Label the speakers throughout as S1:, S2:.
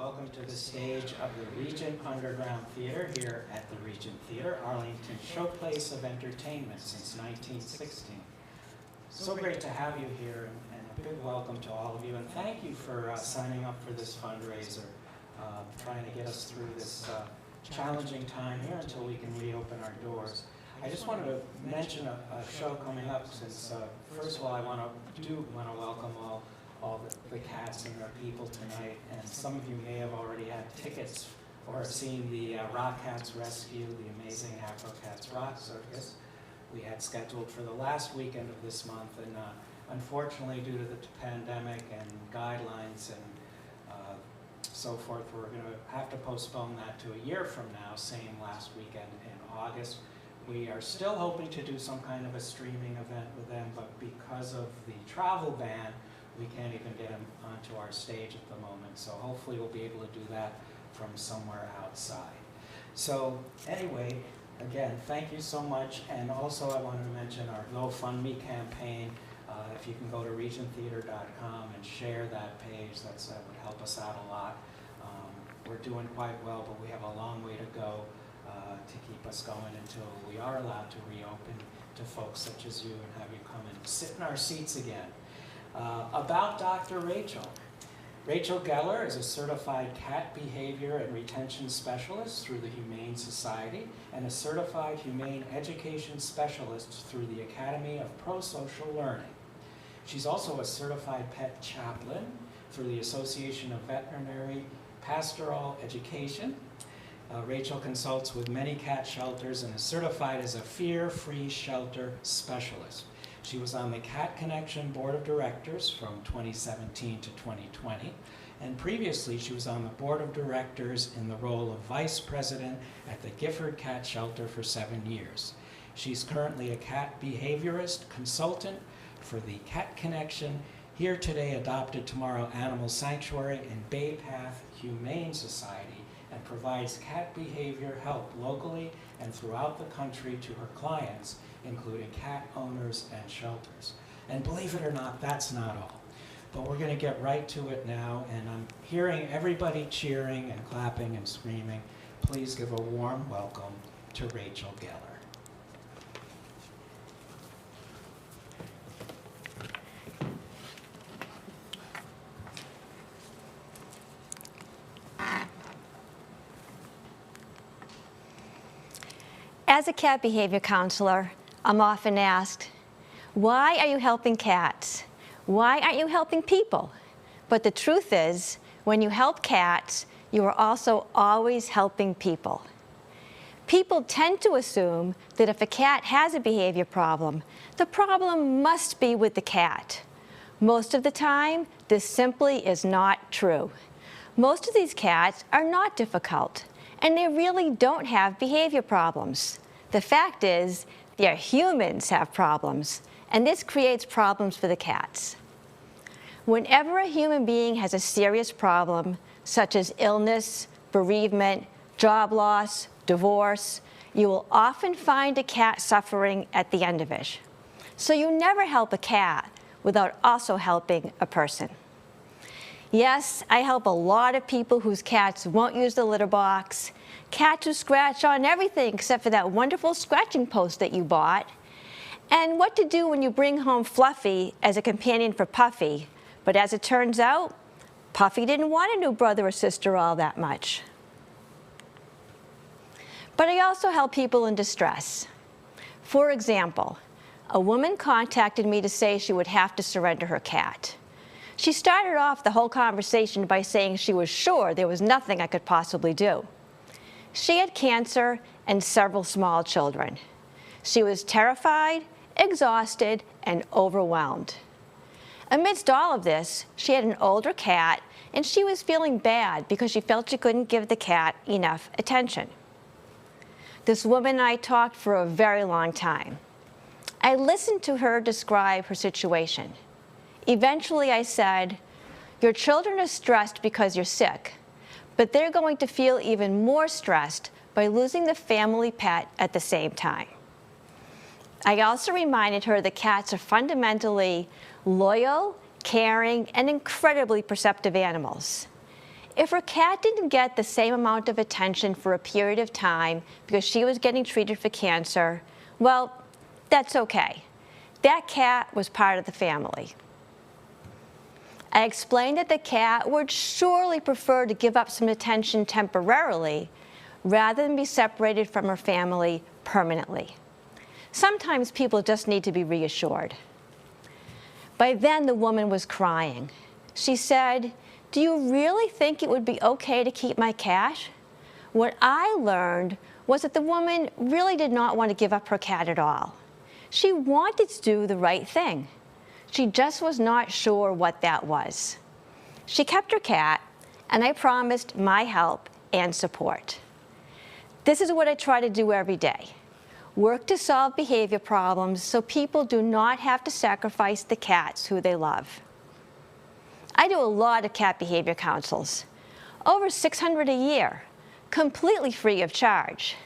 S1: welcome to the stage of the Regent Underground Theater here at the Regent Theater, Arlington's showplace of entertainment since 1916. So great to have you here, and a big welcome to all of you, and thank you for signing up for this fundraiser, trying to get us through this challenging time here until we can reopen our doors. I just wanted to mention a show coming up since, first of all, I want to welcome all the cats and their people tonight, and some of you may have already had tickets or seen the Rock Cats Rescue, the amazing Afro Cats Rock Circus we had scheduled for the last weekend of this month, and unfortunately due to the pandemic and guidelines and so forth, we're going to have to postpone that to a year from now, same last weekend in August. We are still hoping to do some kind of a streaming event with them, but because of the travel ban, we can't even get them onto our stage at the moment. So hopefully we'll be able to do that from somewhere outside. So anyway, again, thank you so much. And also I wanted to mention our GoFundMe campaign. If you can go to regenttheater.com and share that page, that would help us out a lot. We're doing quite well, but we have a long way to go to keep us going until we are allowed to reopen to folks such as you and have you come and sit in our seats again. About Dr. Rachel. Rachel Geller is a certified cat behavior and retention specialist through the Humane Society and a certified humane education specialist through the Academy of Pro-Social Learning. She's also a certified pet chaplain through the Association of Veterinary Pastoral Education. Rachel consults with many cat shelters and is certified as a fear-free shelter specialist. She was on the Cat Connection Board of Directors from 2017 to 2020, and previously she was on the Board of Directors in the role of Vice President at the Gifford Cat Shelter for 7 years. She's currently a cat behaviorist consultant for the Cat Connection, Here Today, Adopted Tomorrow Animal Sanctuary, and Bay Path Humane Society, and provides cat behavior help locally and throughout the country to her clients, including cat owners and shelters. And believe it or not, that's not all. But we're going to get right to it now, and I'm hearing everybody cheering and clapping and screaming. Please give a warm welcome to Rachel Geller.
S2: As a cat behavior counselor, I'm often asked, why are you helping cats? Why aren't you helping people? But the truth is, when you help cats, you are also always helping people. People tend to assume that if a cat has a behavior problem, the problem must be with the cat. Most of the time, this simply is not true. Most of these cats are not difficult, and they really don't have behavior problems. The fact is, their humans have problems, and this creates problems for the cats. Whenever a human being has a serious problem, such as illness, bereavement, job loss, divorce, you will often find a cat suffering at the end of it. So you never help a cat without also helping a person. Yes, I help a lot of people whose cats won't use the litter box, cats who scratch on everything except for that wonderful scratching post that you bought, and what to do when you bring home Fluffy as a companion for Puffy. But as it turns out, Puffy didn't want a new brother or sister all that much. But I also help people in distress. For example, a woman contacted me to say she would have to surrender her cat. She started off the whole conversation by saying she was sure there was nothing I could possibly do. She had cancer and several small children. She was terrified, exhausted, and overwhelmed. Amidst all of this, she had an older cat, and she was feeling bad because she felt she couldn't give the cat enough attention. This woman and I talked for a very long time. I listened to her describe her situation. Eventually I said, your children are stressed because you're sick, but they're going to feel even more stressed by losing the family pet at the same time. I also reminded her that cats are fundamentally loyal, caring, and incredibly perceptive animals. If her cat didn't get the same amount of attention for a period of time because she was getting treated for cancer, well, that's okay. That cat was part of the family. I explained that the cat would surely prefer to give up some attention temporarily rather than be separated from her family permanently. Sometimes people just need to be reassured. By then, the woman was crying. She said, "Do you really think it would be okay to keep my cat?" What I learned was that the woman really did not want to give up her cat at all. She wanted to do the right thing. She just was not sure what that was. She kept her cat, and I promised my help and support. This is what I try to do every day. Work to solve behavior problems so people do not have to sacrifice the cats who they love. I do a lot of cat behavior counsels, over 600 a year, completely free of charge.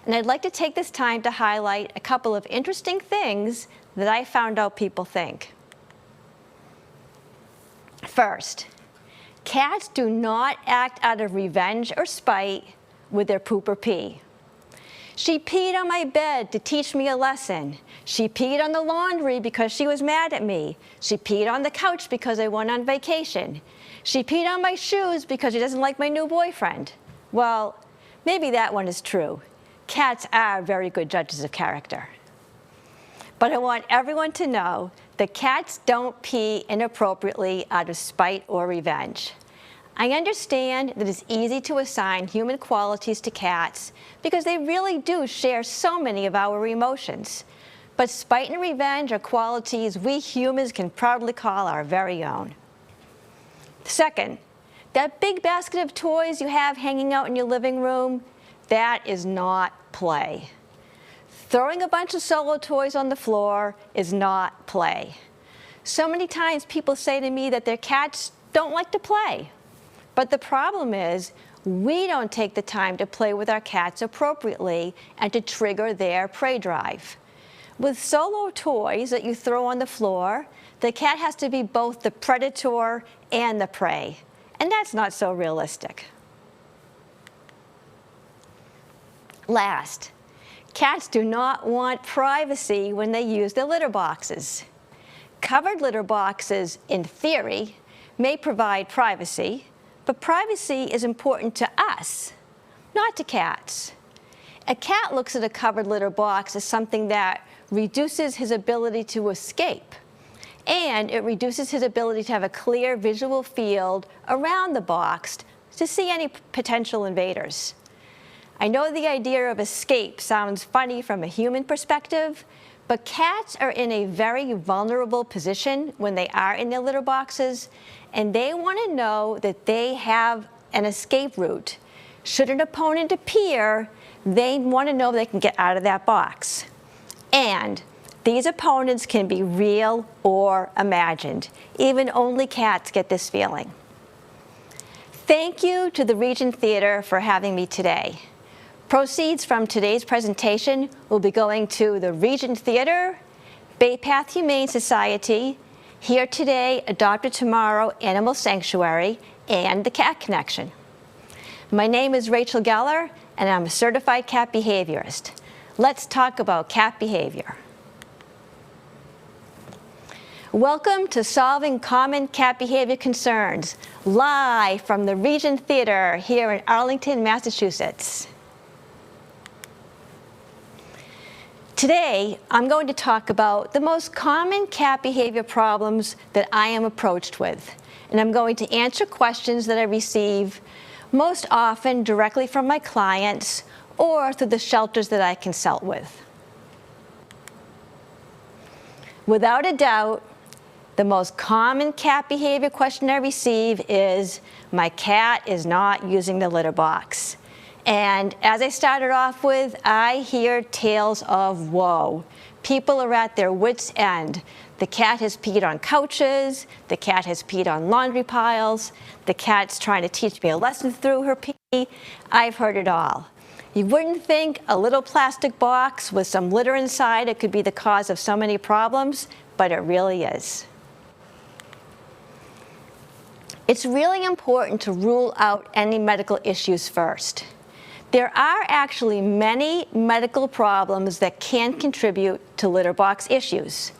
S2: And I'd like to take this time to highlight a couple of interesting things that I found out people think. First, cats do not act out of revenge or spite with their poop or pee. She peed on my bed to teach me a lesson. She peed on the laundry because she was mad at me. She peed on the couch because I went on vacation. She peed on my shoes because she doesn't like my new boyfriend. Well, maybe that one is true. Cats are very good judges of character. But I want everyone to know that cats don't pee inappropriately out of spite or revenge. I understand that it's easy to assign human qualities to cats because they really do share so many of our emotions. But spite and revenge are qualities we humans can proudly call our very own. Second, that big basket of toys you have hanging out in your living room, that is not play. Throwing a bunch of solo toys on the floor is not play. So many times people say to me that their cats don't like to play. But the problem is, we don't take the time to play with our cats appropriately and to trigger their prey drive. With solo toys that you throw on the floor, the cat has to be both the predator and the prey. And that's not so realistic. Last, cats do not want privacy when they use their litter boxes. Covered litter boxes, in theory, may provide privacy, but privacy is important to us, not to cats. A cat looks at a covered litter box as something that reduces his ability to escape, and it reduces his ability to have a clear visual field around the box to see any potential invaders. I know the idea of escape sounds funny from a human perspective, but cats are in a very vulnerable position when they are in their litter boxes, and they want to know that they have an escape route. Should an opponent appear, they want to know they can get out of that box. And these opponents can be real or imagined. Even only cats get this feeling. Thank you to the Regent Theater for having me today. Proceeds from today's presentation will be going to the Regent Theater, Bay Path Humane Society, Here Today, Adopted Tomorrow Animal Sanctuary, and the Cat Connection. My name is Rachel Geller, and I'm a certified cat behaviorist. Let's talk about cat behavior. Welcome to Solving Common Cat Behavior Concerns, live from the Regent Theater here in Arlington, Massachusetts. Today, I'm going to talk about the most common cat behavior problems that I am approached with, and I'm going to answer questions that I receive most often directly from my clients or through the shelters that I consult with. Without a doubt, the most common cat behavior question I receive is, my cat is not using the litter box. And as I started off with, I hear tales of woe. People are at their wits' end. The cat has peed on couches, the cat has peed on laundry piles, the cat's trying to teach me a lesson through her pee. I've heard it all. You wouldn't think a little plastic box with some litter inside it could be the cause of so many problems, but it really is. it's really important to rule out any medical issues first. There are actually many medical problems that can contribute to litter box issues.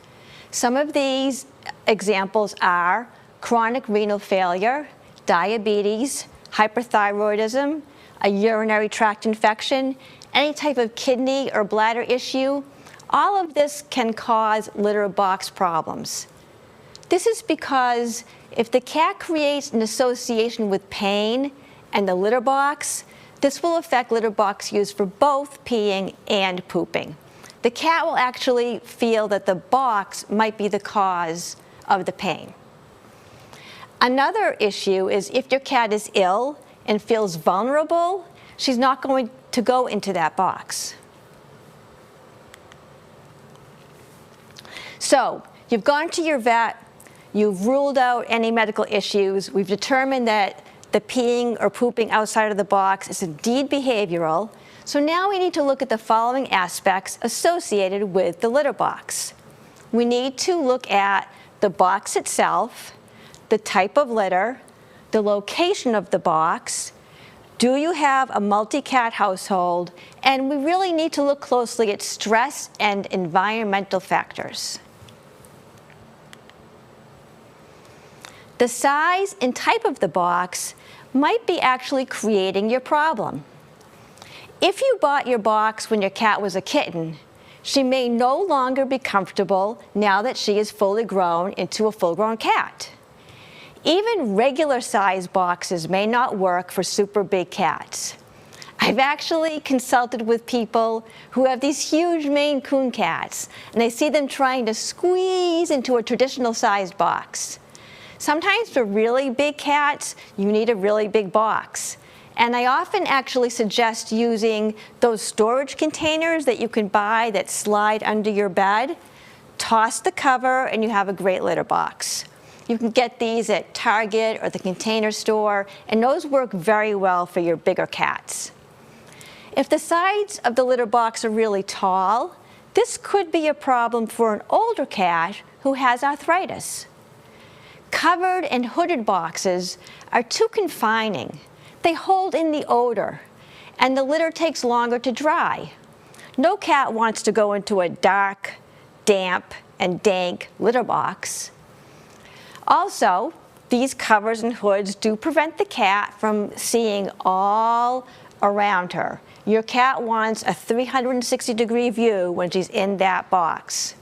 S2: Some of these examples are chronic renal failure, diabetes, hyperthyroidism, a urinary tract infection, any type of kidney or bladder issue. All of this can cause litter box problems. This is because if the cat creates an association with pain and the litter box, this will affect litter box use for both peeing and pooping. The cat will actually feel that the box might be the cause of the pain. Another issue is if your cat is ill and feels vulnerable, she's not going to go into that box. So, you've gone to your vet, you've ruled out any medical issues, we've determined that the peeing or pooping outside of the box is indeed behavioral, so now we need to look at the following aspects associated with the litter box. We need to look at the box itself, the type of litter, the location of the box, do you have a multi-cat household, and we really need to look closely at stress and environmental factors. The size and type of the box might be actually creating your problem. If you bought your box when your cat was a kitten, she may no longer be comfortable now that she is fully grown into a full-grown cat. Even regular size boxes may not work for super big cats. I've actually consulted with people who have these huge Maine Coon cats, and I see them trying to squeeze into a traditional sized box. Sometimes for really big cats, you need a really big box. And I often actually suggest using those storage containers that you can buy that slide under your bed. Toss the cover and you have a great litter box. You can get these at Target or the Container Store, and those work very well for your bigger cats. If the sides of the litter box are really tall, this could be a problem for an older cat who has arthritis. Covered and hooded boxes are too confining. They hold in the odor, and the litter takes longer to dry. No cat wants to go into a dark, damp, and dank litter box. Also, these covers and hoods do prevent the cat from seeing all around her. Your cat wants a 360-degree view when she's in that box.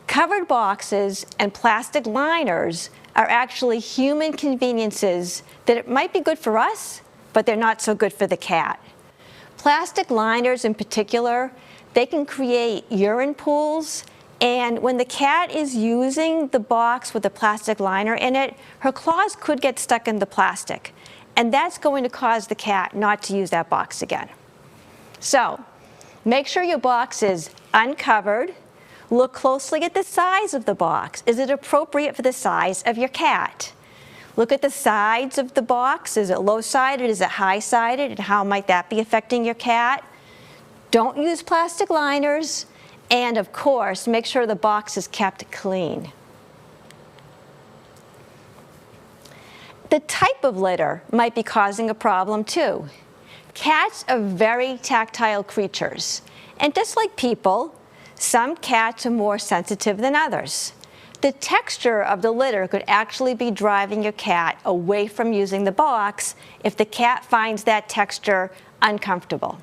S2: Covered boxes and plastic liners are actually human conveniences that might be good for us, but they're not so good for the cat. Plastic liners in particular, they can create urine pools, and when the cat is using the box with the plastic liner in it, her claws could get stuck in the plastic, and that's going to cause the cat not to use that box again. So, make sure your box is uncovered. Look closely at the size of the box. Is it appropriate for the size of your cat? Look at the sides of the box. Is it low-sided? Is it high-sided? And how might that be affecting your cat? Don't use plastic liners. And of course, make sure the box is kept clean. The type of litter might be causing a problem too. Cats are very tactile creatures. And just like people, some cats are more sensitive than others. The texture of the litter could actually be driving your cat away from using the box if the cat finds that texture uncomfortable.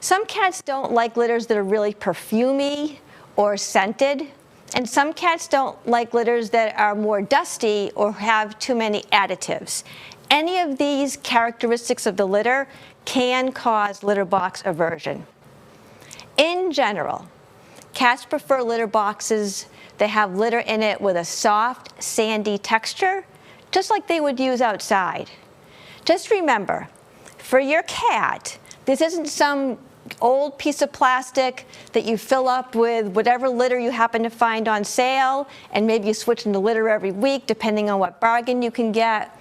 S2: Some cats don't like litters that are really perfumey or scented, and some cats don't like litters that are more dusty or have too many additives. Any of these characteristics of the litter can cause litter box aversion. In general, cats prefer litter boxes that have litter in it with a soft, sandy texture, just like they would use outside. Just remember, for your cat, this isn't some old piece of plastic that you fill up with whatever litter you happen to find on sale, and maybe you switch into litter every week depending on what bargain you can get.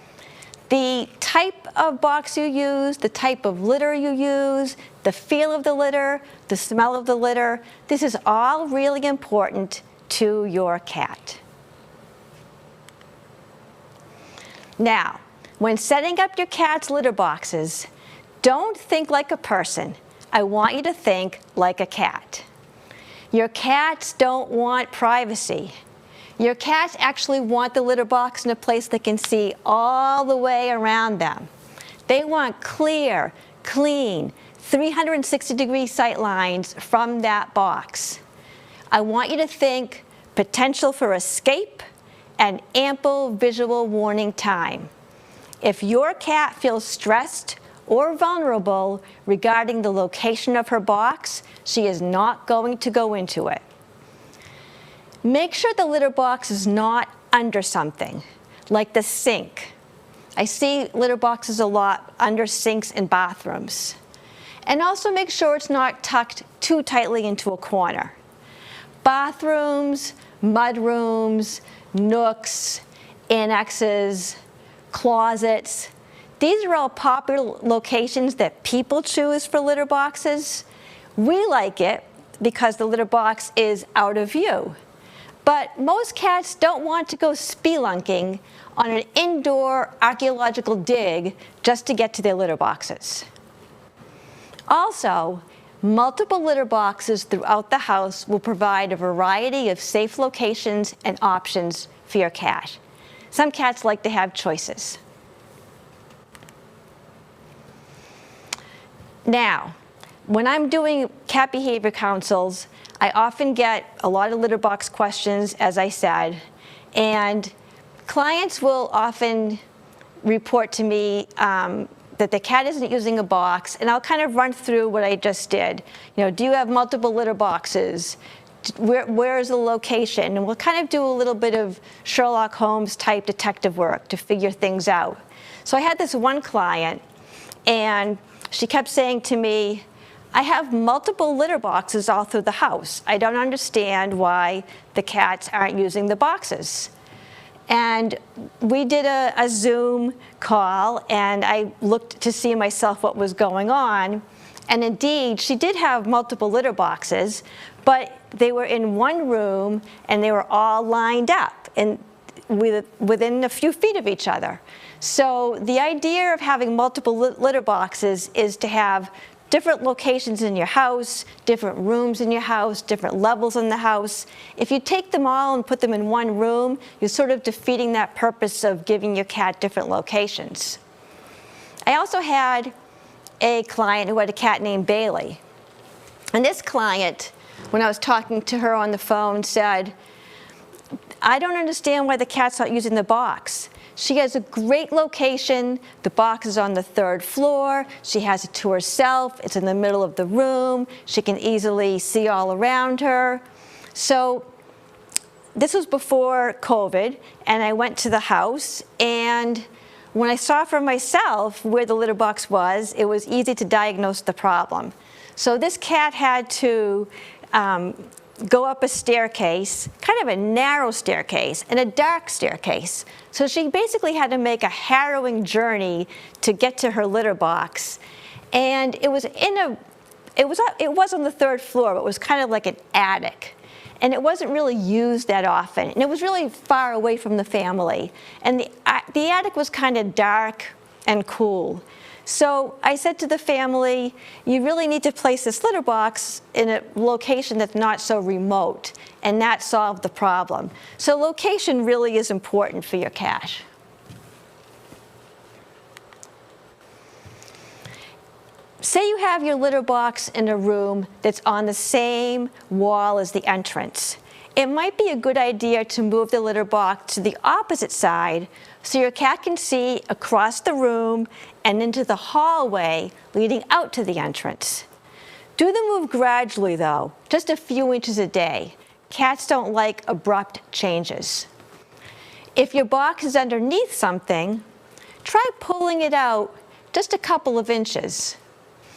S2: The type of box you use, the type of litter you use, the feel of the litter, the smell of the litter, this is all really important to your cat. Now, when setting up your cat's litter boxes, don't think like a person. I want you to think like a cat. Your cats don't want privacy. Your cats actually want the litter box in a place they can see all the way around them. They want clear, clean, 360-degree sight lines from that box. I want you to think potential for escape and ample visual warning time. If your cat feels stressed or vulnerable regarding the location of her box, she is not going to go into it. Make sure the litter box is not under something, like the sink. I see litter boxes a lot under sinks in bathrooms. And also make sure it's not tucked too tightly into a corner. Bathrooms, mudrooms, nooks, annexes, closets. These are all popular locations that people choose for litter boxes. We like it because the litter box is out of view. But most cats don't want to go spelunking on an indoor archaeological dig just to get to their litter boxes. Also, multiple litter boxes throughout the house will provide a variety of safe locations and options for your cat. Some cats like to have choices. Now, when I'm doing cat behavior counsels, I often get a lot of litter box questions, as I said, and clients will often report to me that the cat isn't using a box, and I'll kind of run through what I just did. You know, do you have multiple litter boxes? Where is the location? And we'll kind of do a little bit of Sherlock Holmes type detective work to figure things out. So I had this one client, and she kept saying to me, I have multiple litter boxes all through the house. I don't understand why the cats aren't using the boxes. And we did a Zoom call, and I looked to see myself what was going on. And indeed, she did have multiple litter boxes, but they were in one room, and they were all lined up and within a few feet of each other. So the idea of having multiple litter boxes is to have different locations in your house, different rooms in your house, different levels in the house. If you take them all and put them in one room, you're sort of defeating that purpose of giving your cat different locations. I also had a client who had a cat named Bailey. And this client, when I was talking to her on the phone, said, I don't understand why the cat's not using the box. She has a great location. The box is on the 3rd floor. She has it to herself. It's in the middle of the room. She can easily see all around her. So this was before COVID, and I went to the house, and when I saw for myself where the litter box was, it was easy to diagnose the problem. So this cat had to go up a staircase, kind of a narrow staircase, and a dark staircase. So she basically had to make a harrowing journey to get to her litter box. And it was on the 3rd floor, but it was kind of like an attic. And it wasn't really used that often. And it was really far away from the family. And the attic was kind of dark and cool. So I said to the family, you really need to place this litter box in a location that's not so remote, and that solved the problem. So location really is important for your cat. Say you have your litter box in a room that's on the same wall as the entrance. It might be a good idea to move the litter box to the opposite side so your cat can see across the room and into the hallway leading out to the entrance. Do the move gradually though, just a few inches a day. Cats don't like abrupt changes. If your box is underneath something, try pulling it out just a couple of inches.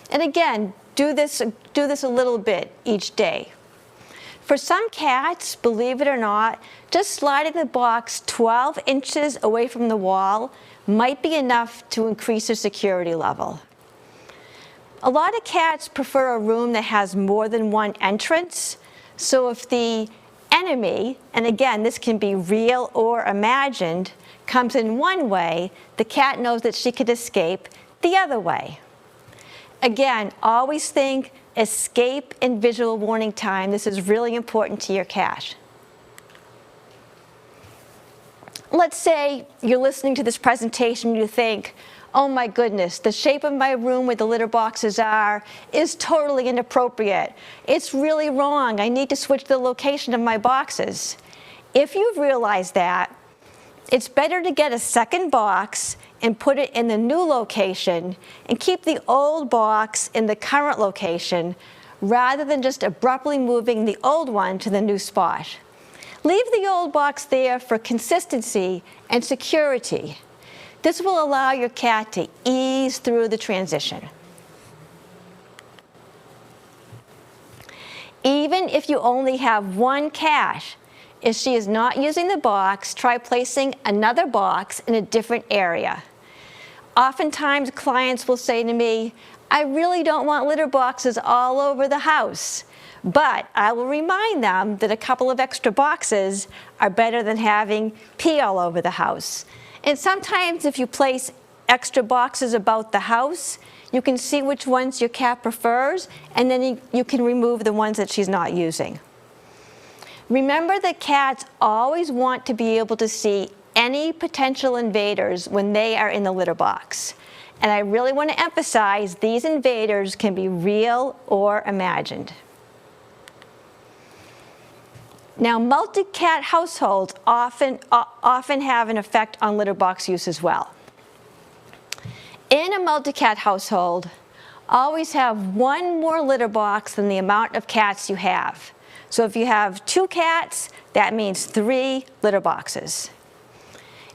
S2: And again, do this a little bit each day. For some cats, believe it or not, just sliding the box 12 inches away from the wall might be enough to increase their security level. A lot of cats prefer a room that has more than one entrance, so if the enemy, and again, this can be real or imagined, comes in one way, the cat knows that she could escape the other way. Again, always think escape and visual warning time. This is really important to your cat. Let's say you're listening to this presentation and you think, oh my goodness, the shape of my room where the litter boxes are is totally inappropriate. It's really wrong. I need to switch the location of my boxes. If you've realized that, it's better to get a second box and put it in the new location and keep the old box in the current location rather than just abruptly moving the old one to the new spot. Leave the old box there for consistency and security. This will allow your cat to ease through the transition. Even if you only have one cat, if she is not using the box, try placing another box in a different area. Oftentimes, clients will say to me, I really don't want litter boxes all over the house. But I will remind them that a couple of extra boxes are better than having pee all over the house. And sometimes if you place extra boxes about the house, you can see which ones your cat prefers, and then you can remove the ones that she's not using. Remember that cats always want to be able to see any potential invaders when they are in the litter box. And I really want to emphasize these invaders can be real or imagined. Now, multi-cat households often have an effect on litter box use as well. In a multi-cat household, always have one more litter box than the amount of cats you have. So if you have 2 cats, that means 3 litter boxes.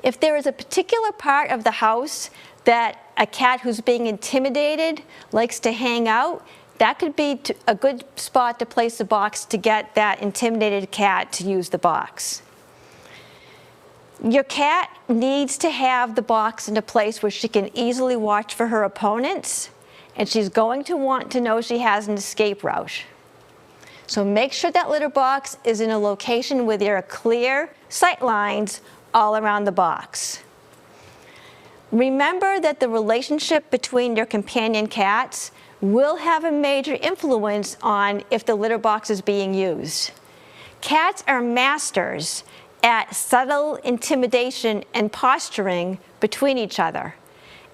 S2: If there is a particular part of the house that a cat who's being intimidated likes to hang out, that could be a good spot to place a box to get that intimidated cat to use the box. Your cat needs to have the box in a place where she can easily watch for her opponents, and she's going to want to know she has an escape route. So make sure that litter box is in a location where there are clear sight lines all around the box. Remember that the relationship between your companion cats will have a major influence on if the litter box is being used. Cats are masters at subtle intimidation and posturing between each other.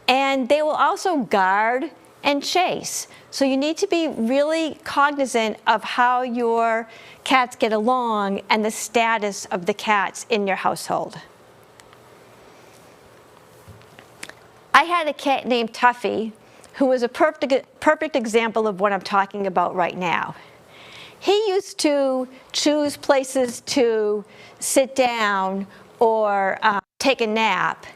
S2: And they will also guard and chase. So you need to be really cognizant of how your cats get along and the status of the cats in your household. I had a cat named Tuffy, who was a perfect example of what I'm talking about right now. He used to choose places to sit down or take a nap,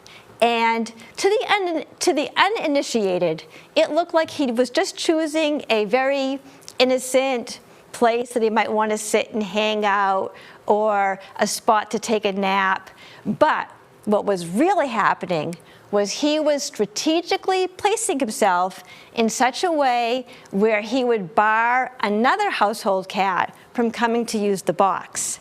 S2: and to the uninitiated, it looked like he was just choosing a very innocent place that he might want to sit and hang out, or a spot to take a nap. But what was really happening was he was strategically placing himself in such a way where he would bar another household cat from coming to use the box.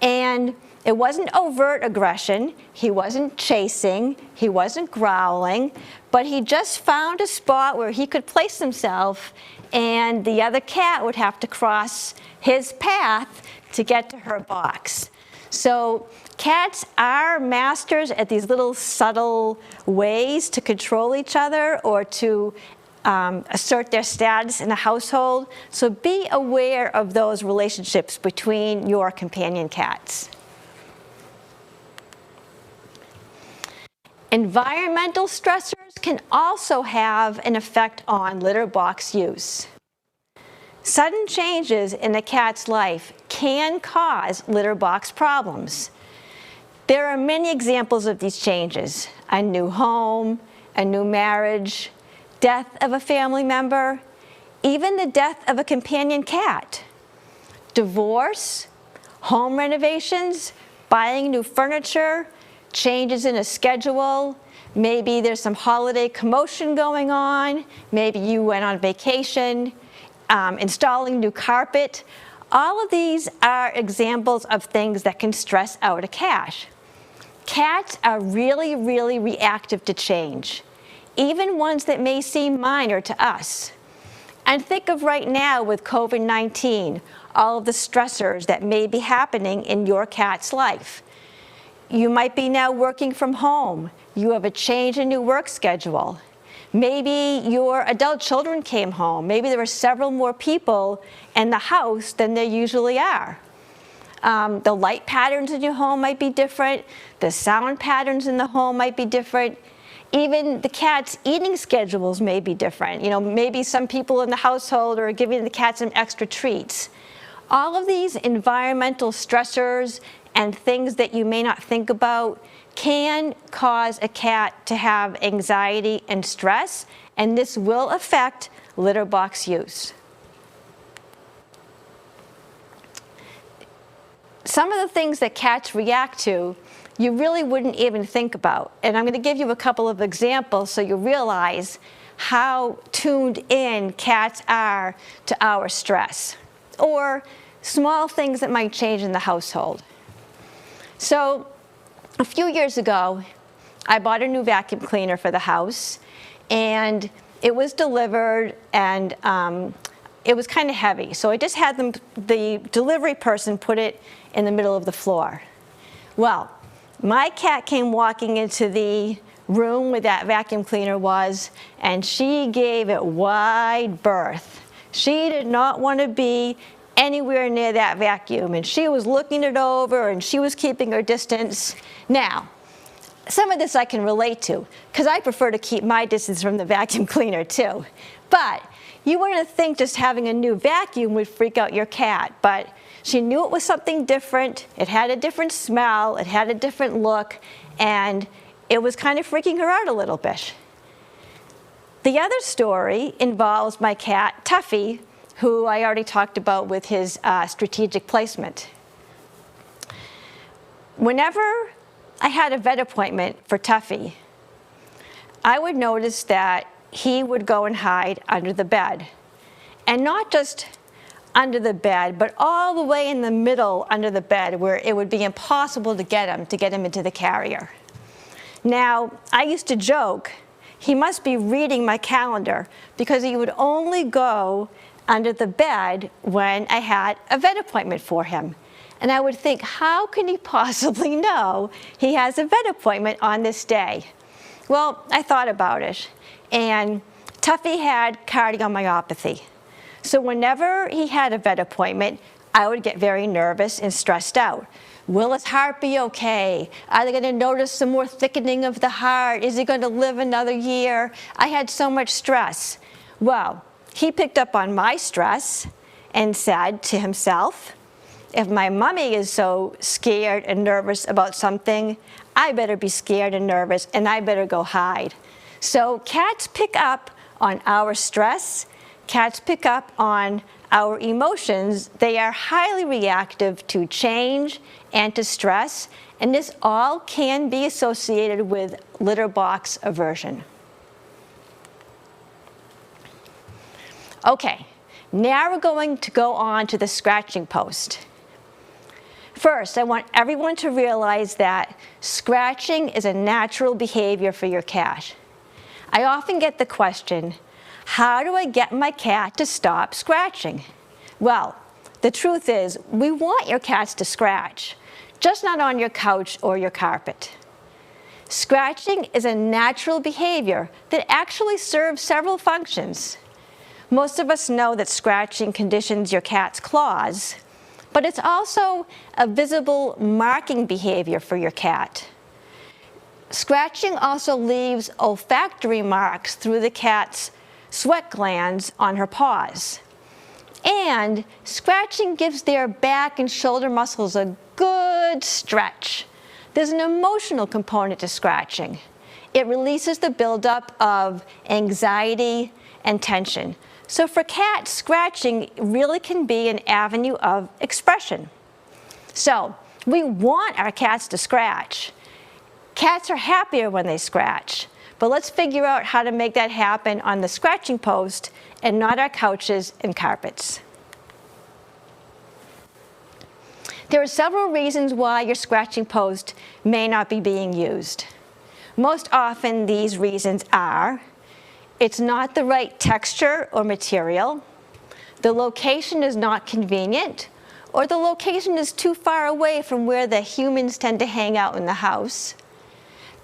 S2: And it wasn't overt aggression, he wasn't chasing, he wasn't growling, but he just found a spot where he could place himself, and the other cat would have to cross his path to get to her box. So cats are masters at these little subtle ways to control each other or to assert their status in a household. So be aware of those relationships between your companion cats. Environmental stressors can also have an effect on litter box use. Sudden changes in a cat's life can cause litter box problems. There are many examples of these changes: a new home, a new marriage, death of a family member, even the death of a companion cat, divorce, home renovations, buying new furniture, changes in a schedule, maybe there's some holiday commotion going on, maybe you went on vacation, installing new carpet. All of these are examples of things that can stress out a cat. Cats are really, really reactive to change, even ones that may seem minor to us. And think of right now with COVID-19, all of the stressors that may be happening in your cat's life. You might be now working from home. You have a change in your work schedule. Maybe your adult children came home. Maybe there were several more people in the house than there usually are. The light patterns in your home might be different. The sound patterns in the home might be different. Even the cat's eating schedules may be different. You know, maybe some people in the household are giving the cat some extra treats. All of these environmental stressors and things that you may not think about can cause a cat to have anxiety and stress, and this will affect litter box use. Some of the things that cats react to, you really wouldn't even think about. And I'm going to give you a couple of examples so you realize how tuned in cats are to our stress, or small things that might change in the household. So a few years ago, I bought a new vacuum cleaner for the house, and it was delivered, and it was kind of heavy. So I just had the delivery person put it in the middle of the floor. Well, my cat came walking into the room where that vacuum cleaner was, and she gave it wide berth. She did not want to be anywhere near that vacuum, and she was looking it over, and she was keeping her distance. Now, some of this I can relate to, because I prefer to keep my distance from the vacuum cleaner too. But you wouldn't think just having a new vacuum would freak out your cat, but she knew it was something different. It had a different smell, it had a different look, and it was kind of freaking her out a little bit. The other story involves my cat, Tuffy, who I already talked about with his strategic placement. Whenever I had a vet appointment for Tuffy, I would notice that he would go and hide under the bed. And not just under the bed, but all the way in the middle under the bed where it would be impossible to get him into the carrier. Now, I used to joke, he must be reading my calendar because he would only go under the bed when I had a vet appointment for him. And I would think, how can he possibly know he has a vet appointment on this day? Well, I thought about it, and Tuffy had cardiomyopathy. So whenever he had a vet appointment, I would get very nervous and stressed out. Will his heart be okay? Are they going to notice some more thickening of the heart? Is he going to live another year? I had so much stress. Well, he picked up on my stress and said to himself, if my mommy is so scared and nervous about something, I better be scared and nervous, and I better go hide. So cats pick up on our stress. Cats pick up on our emotions. They are highly reactive to change and to stress, and this all can be associated with litter box aversion. Okay, now we're going to go on to the scratching post. First, I want everyone to realize that scratching is a natural behavior for your cat. I often get the question, how do I get my cat to stop scratching? Well, the truth is, we want your cats to scratch, just not on your couch or your carpet. Scratching is a natural behavior that actually serves several functions. Most of us know that scratching conditions your cat's claws, but it's also a visible marking behavior for your cat. Scratching also leaves olfactory marks through the cat's sweat glands on her paws. And scratching gives their back and shoulder muscles a good stretch. There's an emotional component to scratching. It releases the buildup of anxiety and tension. So for cats, scratching really can be an avenue of expression. So we want our cats to scratch. Cats are happier when they scratch. But let's figure out how to make that happen on the scratching post and not our couches and carpets. There are several reasons why your scratching post may not be being used. Most often these reasons are: it's not the right texture or material, the location is not convenient, or the location is too far away from where the humans tend to hang out in the house.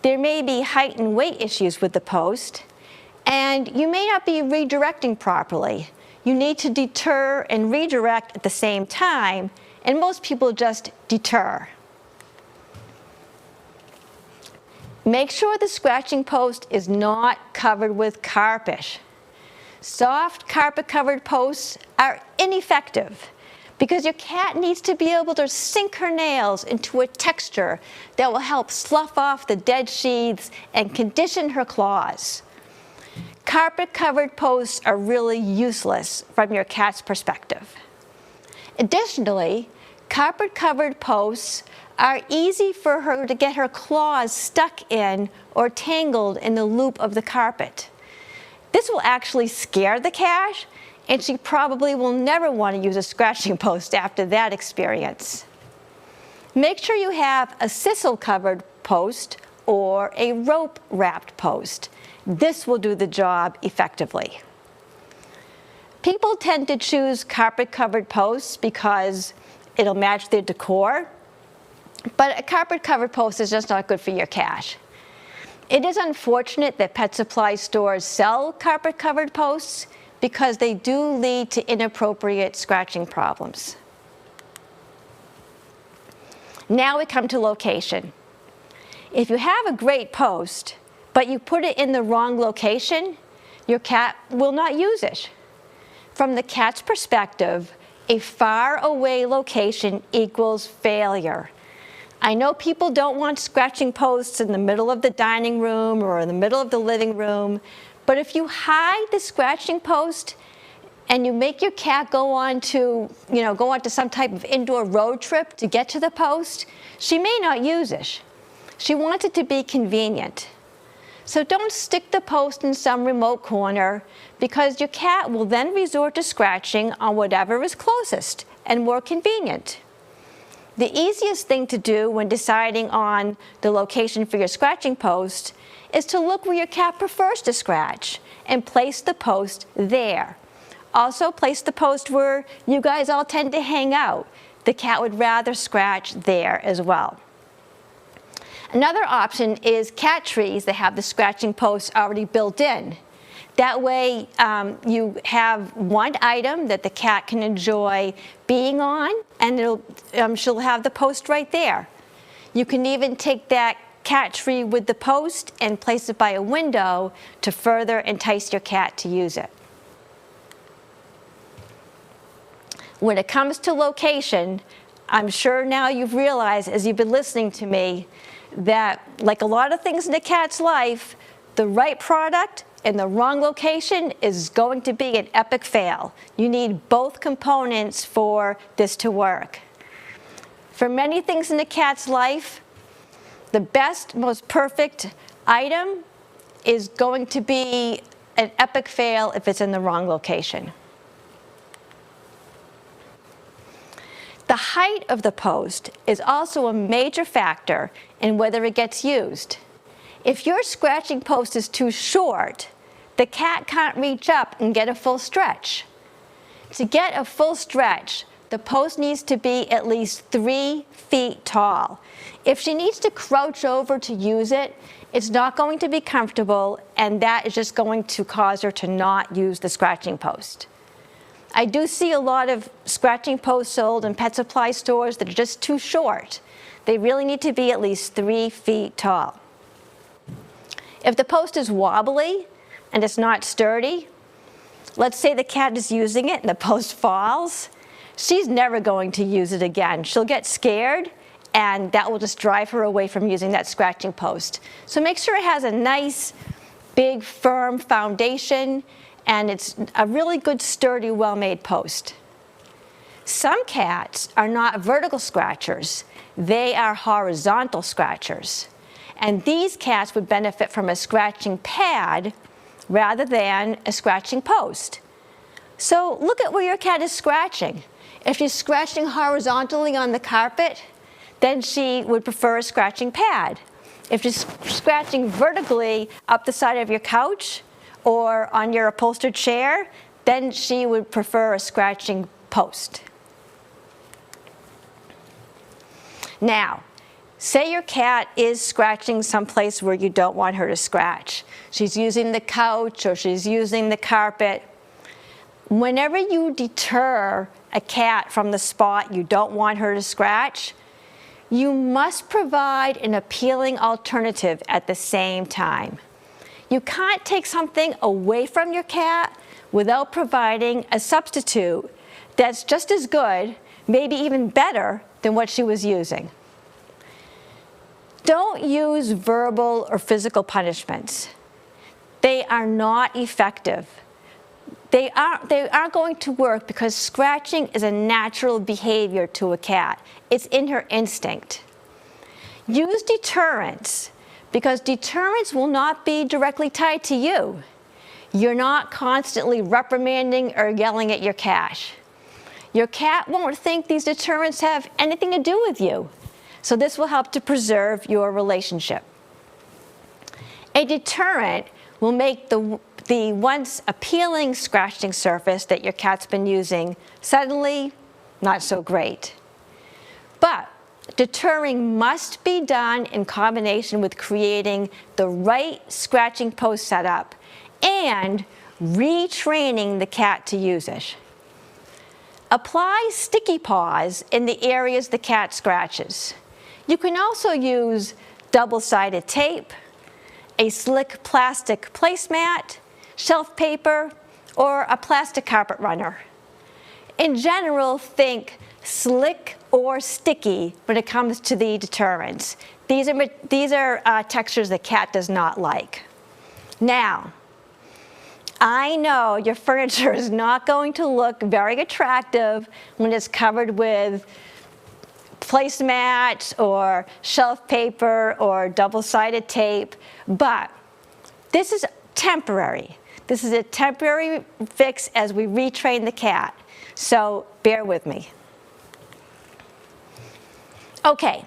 S2: There may be height and weight issues with the post, and you may not be redirecting properly. You need to deter and redirect at the same time, and most people just deter. Make sure the scratching post is not covered with carpet. Soft carpet-covered posts are ineffective because your cat needs to be able to sink her nails into a texture that will help slough off the dead sheaths and condition her claws. Carpet-covered posts are really useless from your cat's perspective. Additionally, carpet-covered posts are easy for her to get her claws stuck in or tangled in the loop of the carpet. This will actually scare the cat, and she probably will never want to use a scratching post after that experience. Make sure you have a sisal-covered post or a rope-wrapped post. This will do the job effectively. People tend to choose carpet-covered posts because it'll match their decor, but a carpet-covered post is just not good for your cat. It is unfortunate that pet supply stores sell carpet-covered posts because they do lead to inappropriate scratching problems. Now we come to location. If you have a great post, but you put it in the wrong location, your cat will not use it. From the cat's perspective, a far away location equals failure. I know people don't want scratching posts in the middle of the dining room or in the middle of the living room, but if you hide the scratching post and you make your cat go on to some type of indoor road trip to get to the post, she may not use it. She wants it to be convenient. So don't stick the post in some remote corner, because your cat will then resort to scratching on whatever is closest and more convenient. The easiest thing to do when deciding on the location for your scratching post is to look where your cat prefers to scratch and place the post there. Also place the post where you guys all tend to hang out. The cat would rather scratch there as well. Another option is cat trees that have the scratching posts already built in. That way you have one item that the cat can enjoy being on, and she'll have the post right there. You can even take that cat tree with the post and place it by a window to further entice your cat to use it. When it comes to location, I'm sure now you've realized as you've been listening to me that, like a lot of things in a cat's life, the right product in the wrong location is going to be an epic fail. You need both components for this to work. For many things in a cat's life, the best, most perfect item is going to be an epic fail if it's in the wrong location. The height of the post is also a major factor in whether it gets used. If your scratching post is too short, the cat can't reach up and get a full stretch. To get a full stretch, the post needs to be at least 3 feet tall. If she needs to crouch over to use it, it's not going to be comfortable, and that is just going to cause her to not use the scratching post. I do see a lot of scratching posts sold in pet supply stores that are just too short. They really need to be at least 3 feet tall. If the post is wobbly and it's not sturdy, let's say the cat is using it and the post falls, she's never going to use it again. She'll get scared, and that will just drive her away from using that scratching post. So make sure it has a nice, big, firm foundation, and it's a really good, sturdy, well-made post. Some cats are not vertical scratchers. They are horizontal scratchers. And these cats would benefit from a scratching pad rather than a scratching post. So look at where your cat is scratching. If she's scratching horizontally on the carpet, then she would prefer a scratching pad. If she's scratching vertically up the side of your couch or on your upholstered chair, then she would prefer a scratching post. Now, say your cat is scratching someplace where you don't want her to scratch. She's using the couch or she's using the carpet. Whenever you deter a cat from the spot you don't want her to scratch, you must provide an appealing alternative at the same time. You can't take something away from your cat without providing a substitute that's just as good, maybe even better, than what she was using. Don't use verbal or physical punishments. They are not effective. They aren't going to work because scratching is a natural behavior to a cat. It's in her instinct. Use deterrence, because deterrence will not be directly tied to you. You're not constantly reprimanding or yelling at your cat. Your cat won't think these deterrents have anything to do with you. So this will help to preserve your relationship. A deterrent will make the once appealing scratching surface that your cat's been using suddenly not so great. But deterring must be done in combination with creating the right scratching post setup and retraining the cat to use it. Apply sticky paws in the areas the cat scratches. You can also use double-sided tape, a slick plastic placemat, shelf paper, or a plastic carpet runner. In general, think slick or sticky when it comes to the deterrents. These are textures the cat does not like. Now, I know your furniture is not going to look very attractive when it's covered with placemats or shelf paper or double-sided tape, but this is temporary. This is a temporary fix as we retrain the cat, so bear with me. Okay,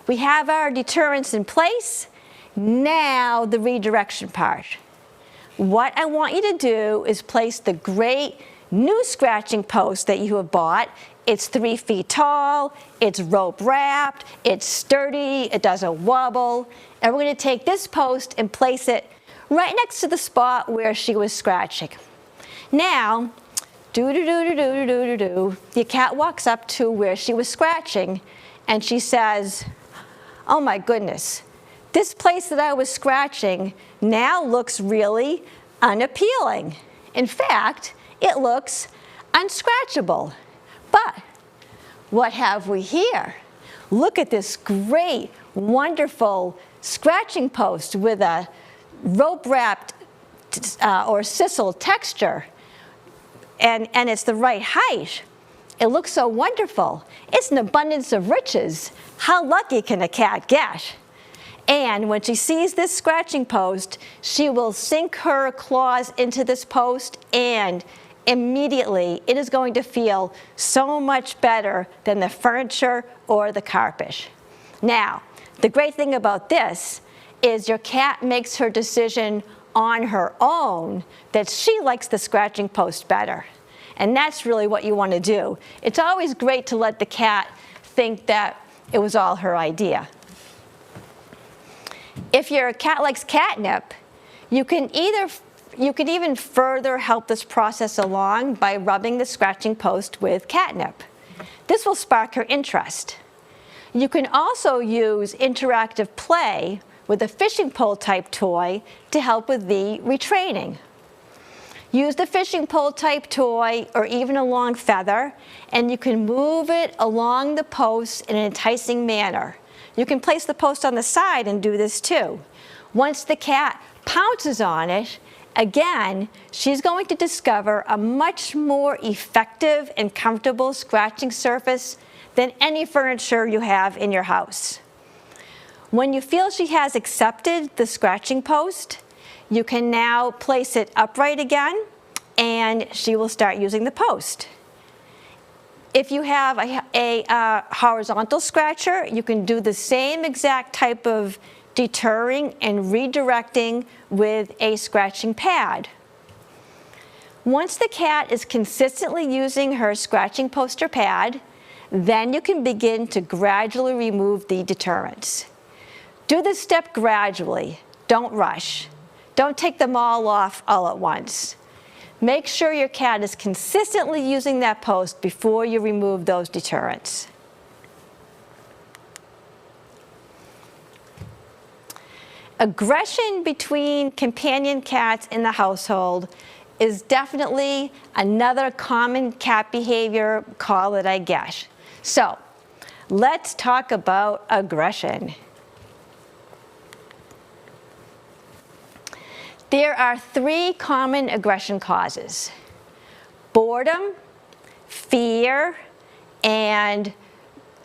S2: we have our deterrents in place. Now the redirection part. What I want you to do is place the great new scratching post that you have bought. It's 3 feet tall, it's rope wrapped, it's sturdy, it doesn't wobble. And we're going to take this post and place it right next to the spot where she was scratching. Now, your cat walks up to where she was scratching and she says, "Oh my goodness, this place that I was scratching now looks really unappealing. In fact, it looks unscratchable." But what have we here? Look at this great, wonderful scratching post with a rope-wrapped or sisal texture, and it's the right height. It looks so wonderful. It's an abundance of riches. How lucky can a cat get? And when she sees this scratching post, she will sink her claws into this post, and immediately it is going to feel so much better than the furniture or the carpet. Now, the great thing about this is your cat makes her decision on her own that she likes the scratching post better. And that's really what you want to do. It's always great to let the cat think that it was all her idea. If your cat likes catnip, you can even further help this process along by rubbing the scratching post with catnip. This will spark her interest. You can also use interactive play with a fishing pole type toy to help with the retraining. Use the fishing pole type toy or even a long feather, and you can move it along the post in an enticing manner. You can place the post on the side and do this too. Once the cat pounces on it, again, she's going to discover a much more effective and comfortable scratching surface than any furniture you have in your house. When you feel she has accepted the scratching post, you can now place it upright again, and she will start using the post. If you have a horizontal scratcher, you can do the same exact type of deterring and redirecting with a scratching pad. Once the cat is consistently using her scratching poster pad, then you can begin to gradually remove the deterrents. Do this step gradually. Don't rush. Don't take them all off all at once. Make sure your cat is consistently using that post before you remove those deterrents. Aggression between companion cats in the household is definitely another common cat behavior call that I get. So, let's talk about aggression. There are 3 common aggression causes: boredom, fear, and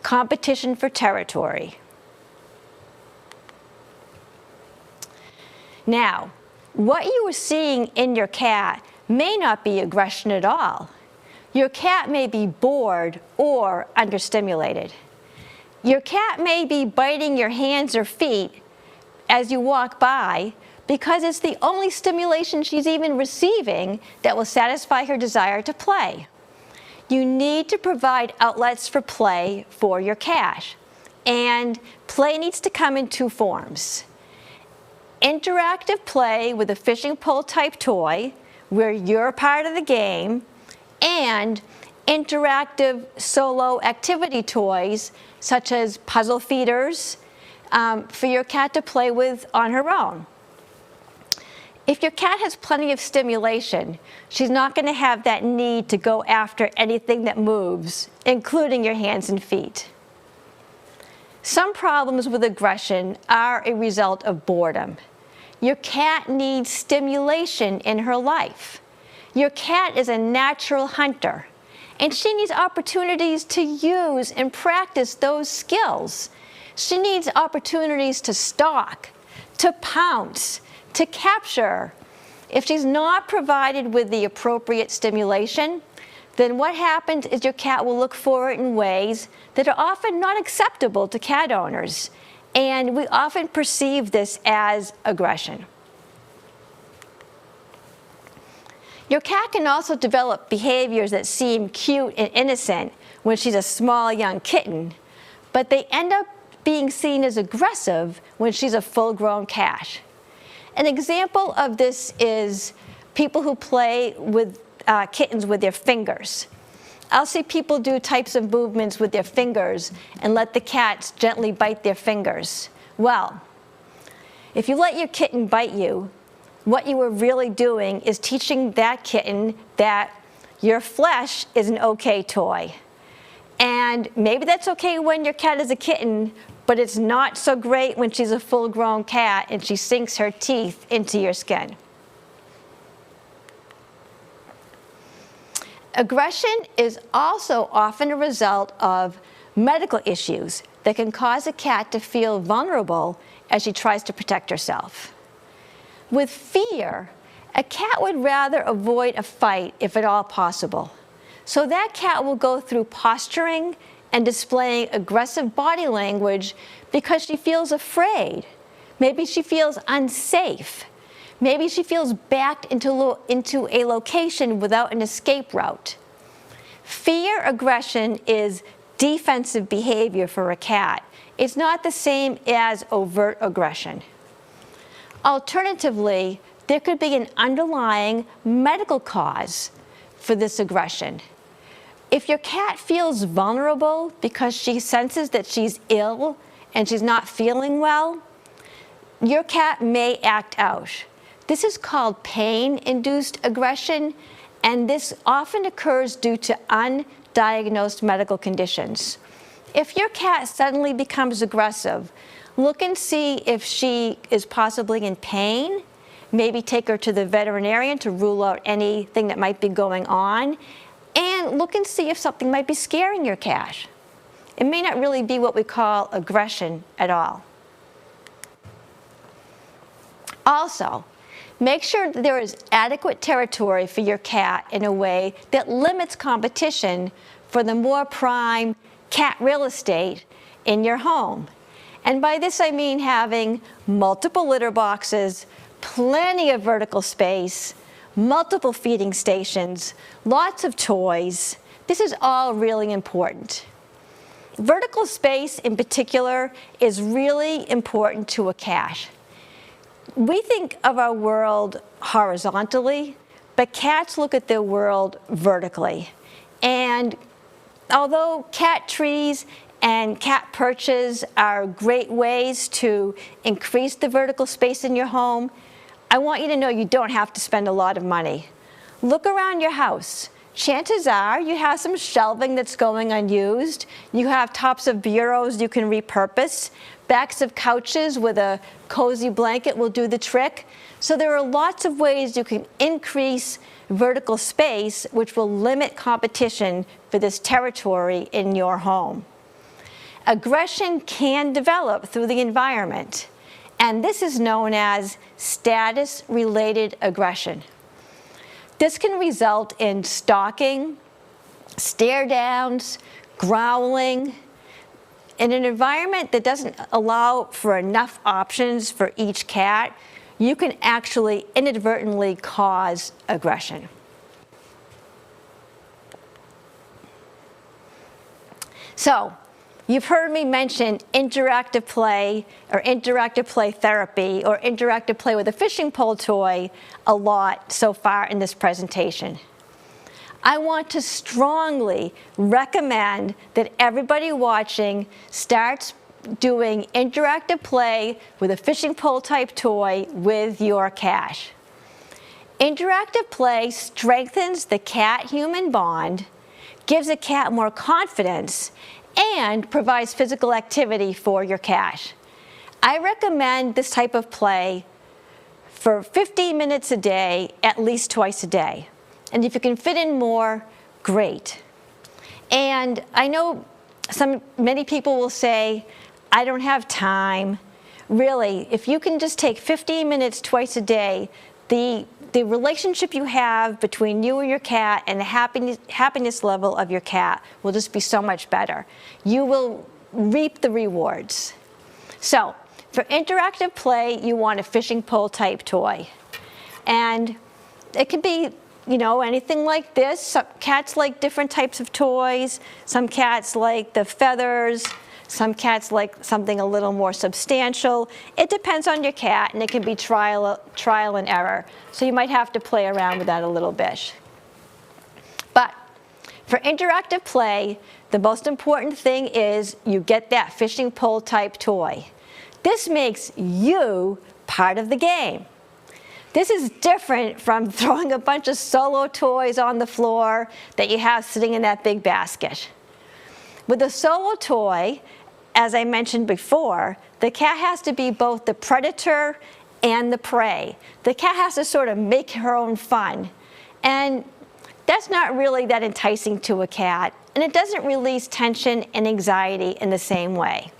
S2: competition for territory. Now, what you are seeing in your cat may not be aggression at all. Your cat may be bored or understimulated. Your cat may be biting your hands or feet as you walk by because it's the only stimulation she's even receiving that will satisfy her desire to play. You need to provide outlets for play for your cat, and play needs to come in 2 forms. Interactive play with a fishing pole type toy where you're part of the game, and interactive solo activity toys such as puzzle feeders for your cat to play with on her own. If your cat has plenty of stimulation, she's not going to have that need to go after anything that moves, including your hands and feet. Some problems with aggression are a result of boredom. Your cat needs stimulation in her life. Your cat is a natural hunter, and she needs opportunities to use and practice those skills. She needs opportunities to stalk, to pounce, to capture. If she's not provided with the appropriate stimulation, then what happens is your cat will look for it in ways that are often not acceptable to cat owners, and we often perceive this as aggression. Your cat can also develop behaviors that seem cute and innocent when she's a small young kitten, but they end up being seen as aggressive when she's a full-grown cat. An example of this is people who play with kittens with their fingers. I'll see people do types of movements with their fingers and let the cats gently bite their fingers. Well, if you let your kitten bite you, what you are really doing is teaching that kitten that your flesh is an okay toy. And maybe that's okay when your cat is a kitten, but it's not so great when she's a full-grown cat and she sinks her teeth into your skin. Aggression is also often a result of medical issues that can cause a cat to feel vulnerable as she tries to protect herself. With fear, a cat would rather avoid a fight if at all possible. So that cat will go through posturing and displaying aggressive body language because she feels afraid. Maybe she feels unsafe. Maybe she feels backed into a location without an escape route. Fear aggression is defensive behavior for a cat. It's not the same as overt aggression. Alternatively, there could be an underlying medical cause for this aggression. If your cat feels vulnerable because she senses that she's ill and she's not feeling well, your cat may act out. This is called pain-induced aggression, and this often occurs due to undiagnosed medical conditions. If your cat suddenly becomes aggressive, look and see if she is possibly in pain. Maybe take her to the veterinarian to rule out anything that might be going on, and look and see if something might be scaring your cat. It may not really be what we call aggression at all. Also, make sure that there is adequate territory for your cat in a way that limits competition for the more prime cat real estate in your home. And by this I mean having multiple litter boxes, plenty of vertical space, multiple feeding stations, lots of toys. This is all really important. Vertical space in particular is really important to a cat. We think of our world horizontally, but cats look at their world vertically. And although cat trees and cat perches are great ways to increase the vertical space in your home, I want you to know you don't have to spend a lot of money. Look around your house. Chances are you have some shelving that's going unused. You have tops of bureaus you can repurpose. Backs of couches with a cozy blanket will do the trick. So there are lots of ways you can increase vertical space, which will limit competition for this territory in your home. Aggression can develop through the environment, and this is known as status-related aggression. This can result in stalking, stare downs, growling. In an environment that doesn't allow for enough options for each cat, you can actually inadvertently cause aggression. So, you've heard me mention interactive play or interactive play therapy or interactive play with a fishing pole toy a lot so far in this presentation. I want to strongly recommend that everybody watching starts doing interactive play with a fishing pole type toy with your cat. Interactive play strengthens the cat-human bond, gives a cat more confidence, and provides physical activity for your cat. I recommend this type of play for 15 minutes a day, at least twice a day. And if you can fit in more, great. And I know many people will say, I don't have time. Really, if you can just take 15 minutes twice a day, the relationship you have between you and your cat and the happiness level of your cat will just be so much better. You will reap the rewards. So, for interactive play, you want a fishing pole type toy. And it can be, anything like this. Some cats like different types of toys. Some cats like the feathers. Some cats like something a little more substantial. It depends on your cat, and it can be trial and error. So you might have to play around with that a little bit. But for interactive play, the most important thing is you get that fishing pole type toy. This makes you part of the game. This is different from throwing a bunch of solo toys on the floor that you have sitting in that big basket. With a solo toy, as I mentioned before, the cat has to be both the predator and the prey. The cat has to sort of make her own fun. And that's not really that enticing to a cat, and it doesn't release tension and anxiety in the same way.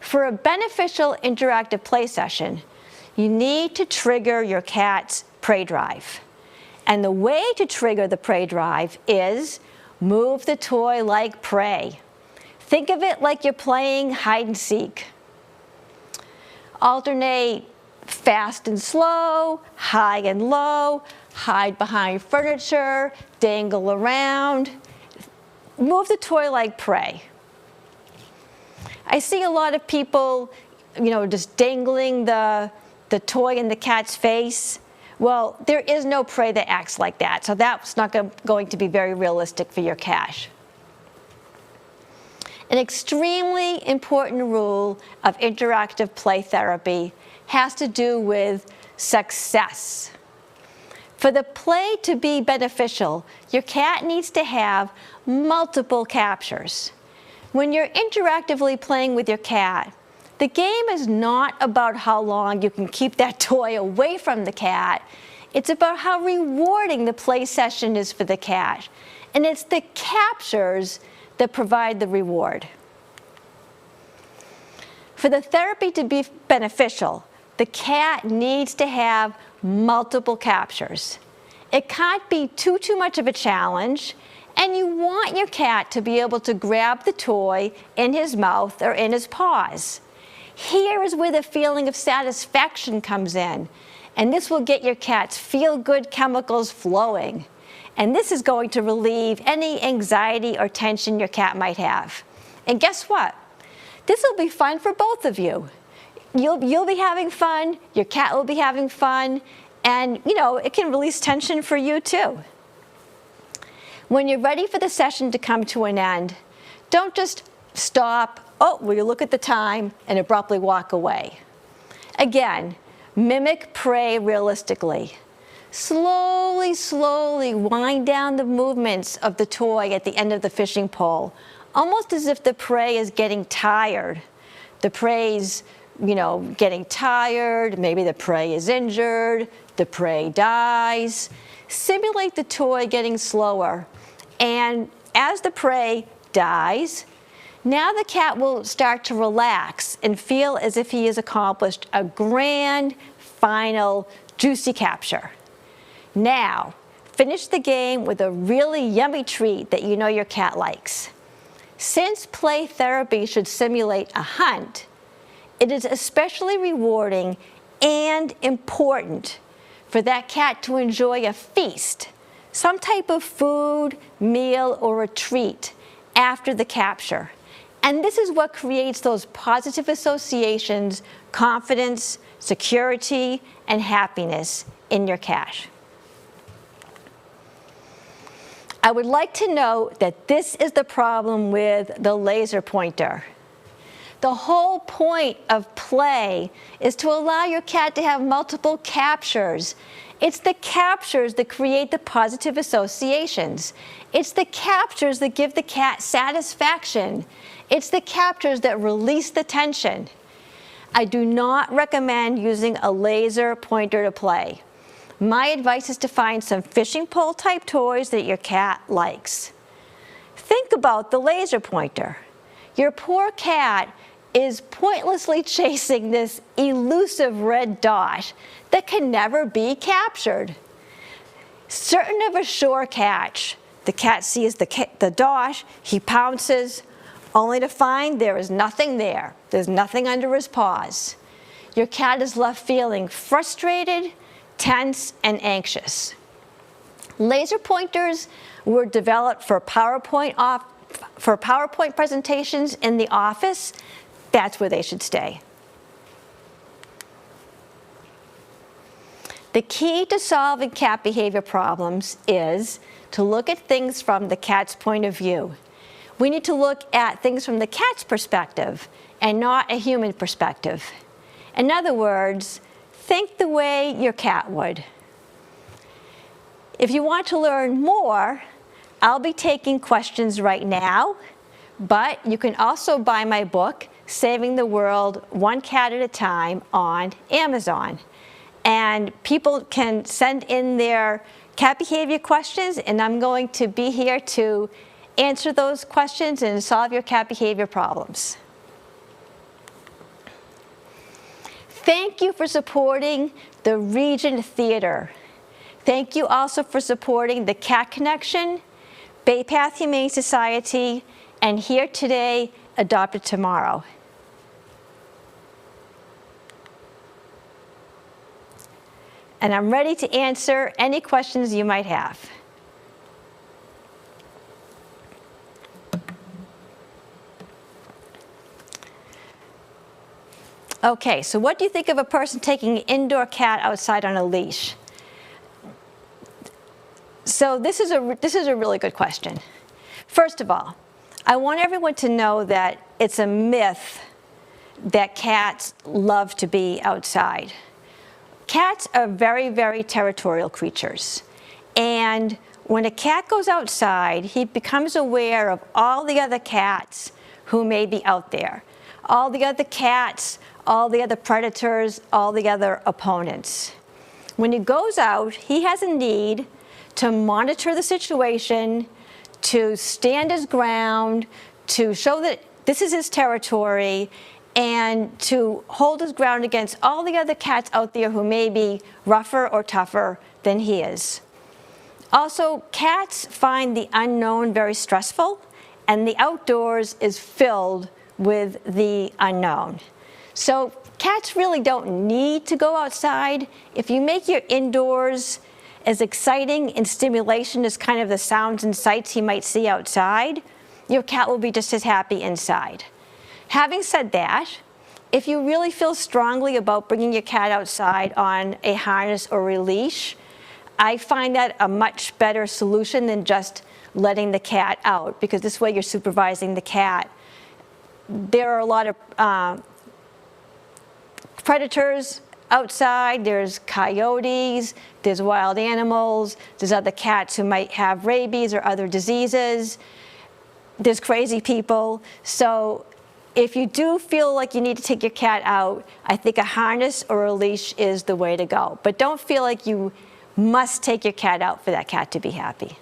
S2: For a beneficial interactive play session, you need to trigger your cat's prey drive. And the way to trigger the prey drive is move the toy like prey. Think of it like you're playing hide and seek. Alternate fast and slow, high and low, hide behind furniture, dangle around. Move the toy like prey. I see a lot of people, just dangling the toy in the cat's face. Well, there is no prey that acts like that, so that's not going to be very realistic for your cat. An extremely important rule of interactive play therapy has to do with success. For the play to be beneficial, your cat needs to have multiple captures. When you're interactively playing with your cat, the game is not about how long you can keep that toy away from the cat. It's about how rewarding the play session is for the cat. And it's the captures that provide the reward. For the therapy to be beneficial, the cat needs to have multiple captures. It can't be too much of a challenge, And you want your cat to be able to grab the toy in his mouth or in his paws. Here is where the feeling of satisfaction comes in. And this will get your cat's feel-good chemicals flowing. And this is going to relieve any anxiety or tension your cat might have. And guess what? This will be fun for both of you. You'll be having fun, your cat will be having fun, and it can release tension for you too. When you're ready for the session to come to an end, don't just stop, will you look at the time, and abruptly walk away. Again, mimic prey realistically. Slowly, slowly wind down the movements of the toy at the end of the fishing pole, almost as if the prey is getting tired. The prey's, getting tired, maybe the prey is injured, the prey dies. Simulate the toy getting slower, and as the prey dies, now the cat will start to relax and feel as if he has accomplished a grand, final, juicy capture. Now, finish the game with a really yummy treat that you know your cat likes. Since play therapy should simulate a hunt, it is especially rewarding and important for that cat to enjoy a feast, some type of food, meal, or a treat after the capture. And this is what creates those positive associations, confidence, security, and happiness in your cat. I would like to note that this is the problem with the laser pointer. The whole point of play is to allow your cat to have multiple captures. It's the captures that create the positive associations. It's the captures that give the cat satisfaction. It's the captures that release the tension. I do not recommend using a laser pointer to play. My advice is to find some fishing pole type toys that your cat likes. Think about the laser pointer. Your poor cat is pointlessly chasing this elusive red dot that can never be captured. Certain of a sure catch, the cat sees the dot, he pounces, only to find there is nothing there. There's nothing under his paws. Your cat is left feeling frustrated, tense, and anxious. Laser pointers were developed for PowerPoint presentations in the office. That's where they should stay. The key to solving cat behavior problems is to look at things from the cat's point of view. We need to look at things from the cat's perspective and not a human perspective. In other words, think the way your cat would. If you want to learn more, I'll be taking questions right now, but you can also buy my book, Saving the World One Cat at a Time, on Amazon. And people can send in their cat behavior questions, and I'm going to be here to answer those questions and solve your cat behavior problems. Thank you for supporting the Regent Theater. Thank you also for supporting the Cat Connection, Bay Path Humane Society, and Here Today, Adopted Tomorrow. And I'm ready to answer any questions you might have. Okay, so what do you think of a person taking an indoor cat outside on a leash? So this is a really good question. First of all, I want everyone to know that it's a myth that cats love to be outside. Cats are very, very territorial creatures. And when a cat goes outside, he becomes aware of all the other cats who may be out there. All the other cats, all the other predators, all the other opponents. When he goes out, he has a need to monitor the situation, to stand his ground, to show that this is his territory, and to hold his ground against all the other cats out there who may be rougher or tougher than he is. Also, cats find the unknown very stressful, and the outdoors is filled with the unknown. So cats really don't need to go outside. If you make your indoors as exciting and stimulation as kind of the sounds and sights he might see outside, your cat will be just as happy inside. Having said that, if you really feel strongly about bringing your cat outside on a harness or a leash, I find that a much better solution than just letting the cat out, because this way you're supervising the cat. There are a lot of predators outside. There's coyotes, there's wild animals, there's other cats who might have rabies or other diseases. There's crazy people. So if you do feel like you need to take your cat out, I think a harness or a leash is the way to go. But don't feel like you must take your cat out for that cat to be happy.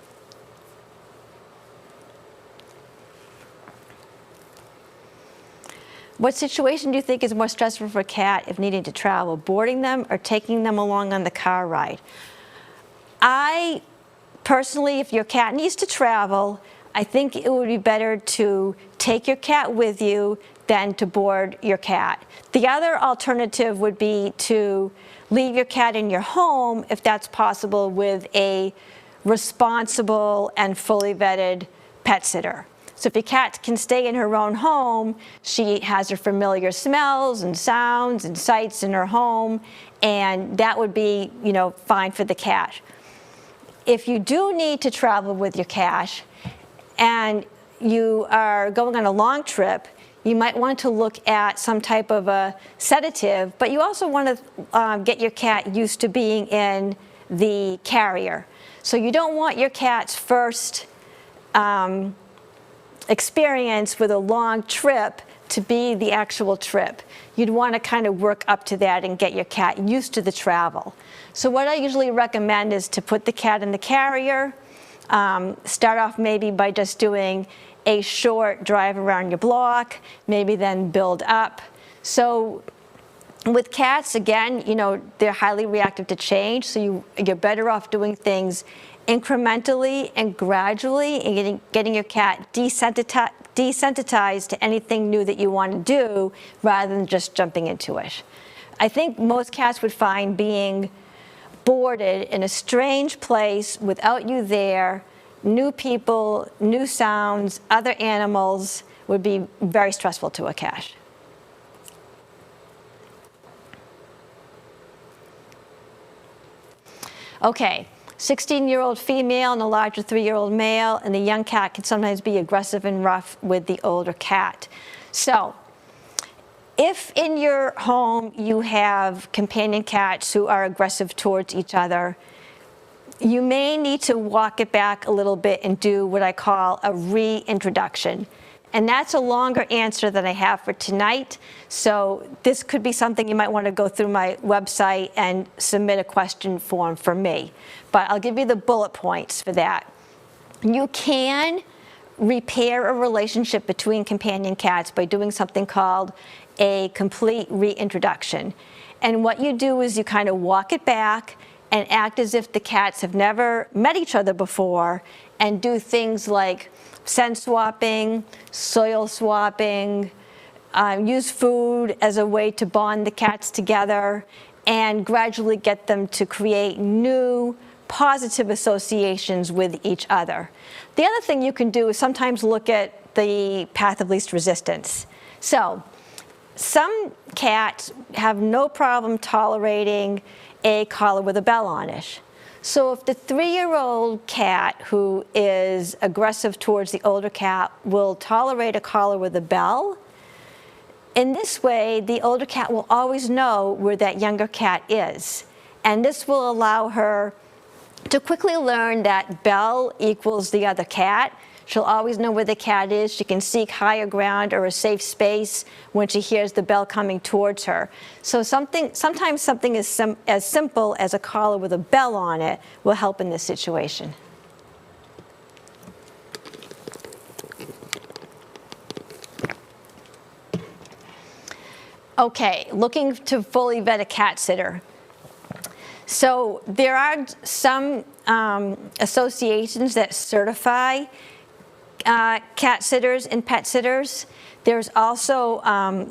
S2: What situation do you think is more stressful for a cat if needing to travel, boarding them or taking them along on the car ride? I personally, if your cat needs to travel, I think it would be better to take your cat with you than to board your cat. The other alternative would be to leave your cat in your home, if that's possible, with a responsible and fully vetted pet sitter. So if your cat can stay in her own home, she has her familiar smells and sounds and sights in her home, and that would be, fine for the cat. If you do need to travel with your cat and you are going on a long trip, you might want to look at some type of a sedative, but you also want to get your cat used to being in the carrier. So you don't want your cat's first experience with a long trip to be the actual trip. You'd want to kind of work up to that and get your cat used to the travel. So what I usually recommend is to put the cat in the carrier, start off maybe by just doing a short drive around your block, maybe then build up. So with cats, again, they're highly reactive to change, so you're better off doing things incrementally and gradually and getting your cat desensitized to anything new that you want to do rather than just jumping into it. I think most cats would find being boarded in a strange place without you there, new people, new sounds, other animals, would be very stressful to a cat. Okay, 16-year-old female and a larger 3-year-old male, and the young cat can sometimes be aggressive and rough with the older cat. So if in your home you have companion cats who are aggressive towards each other, you may need to walk it back a little bit and do what I call a reintroduction. And that's a longer answer than I have for tonight. So this could be something you might want to go through my website and submit a question form for me. But I'll give you the bullet points for that. You can repair a relationship between companion cats by doing something called a complete reintroduction. And what you do is you kind of walk it back and act as if the cats have never met each other before, and do things like scent swapping, soil swapping, use food as a way to bond the cats together, and gradually get them to create new positive associations with each other. The other thing you can do is sometimes look at the path of least resistance. So some cats have no problem tolerating a collar with a bell on it. So if the 3-year-old cat who is aggressive towards the older cat will tolerate a collar with a bell, in this way the older cat will always know where that younger cat is. And this will allow her to quickly learn that bell equals the other cat. She'll always know where the cat is. She can seek higher ground or a safe space when she hears the bell coming towards her. So sometimes something as simple as a collar with a bell on it will help in this situation. Okay, looking to fully vet a cat sitter. So there are some associations that certify cat sitters and pet sitters. There's also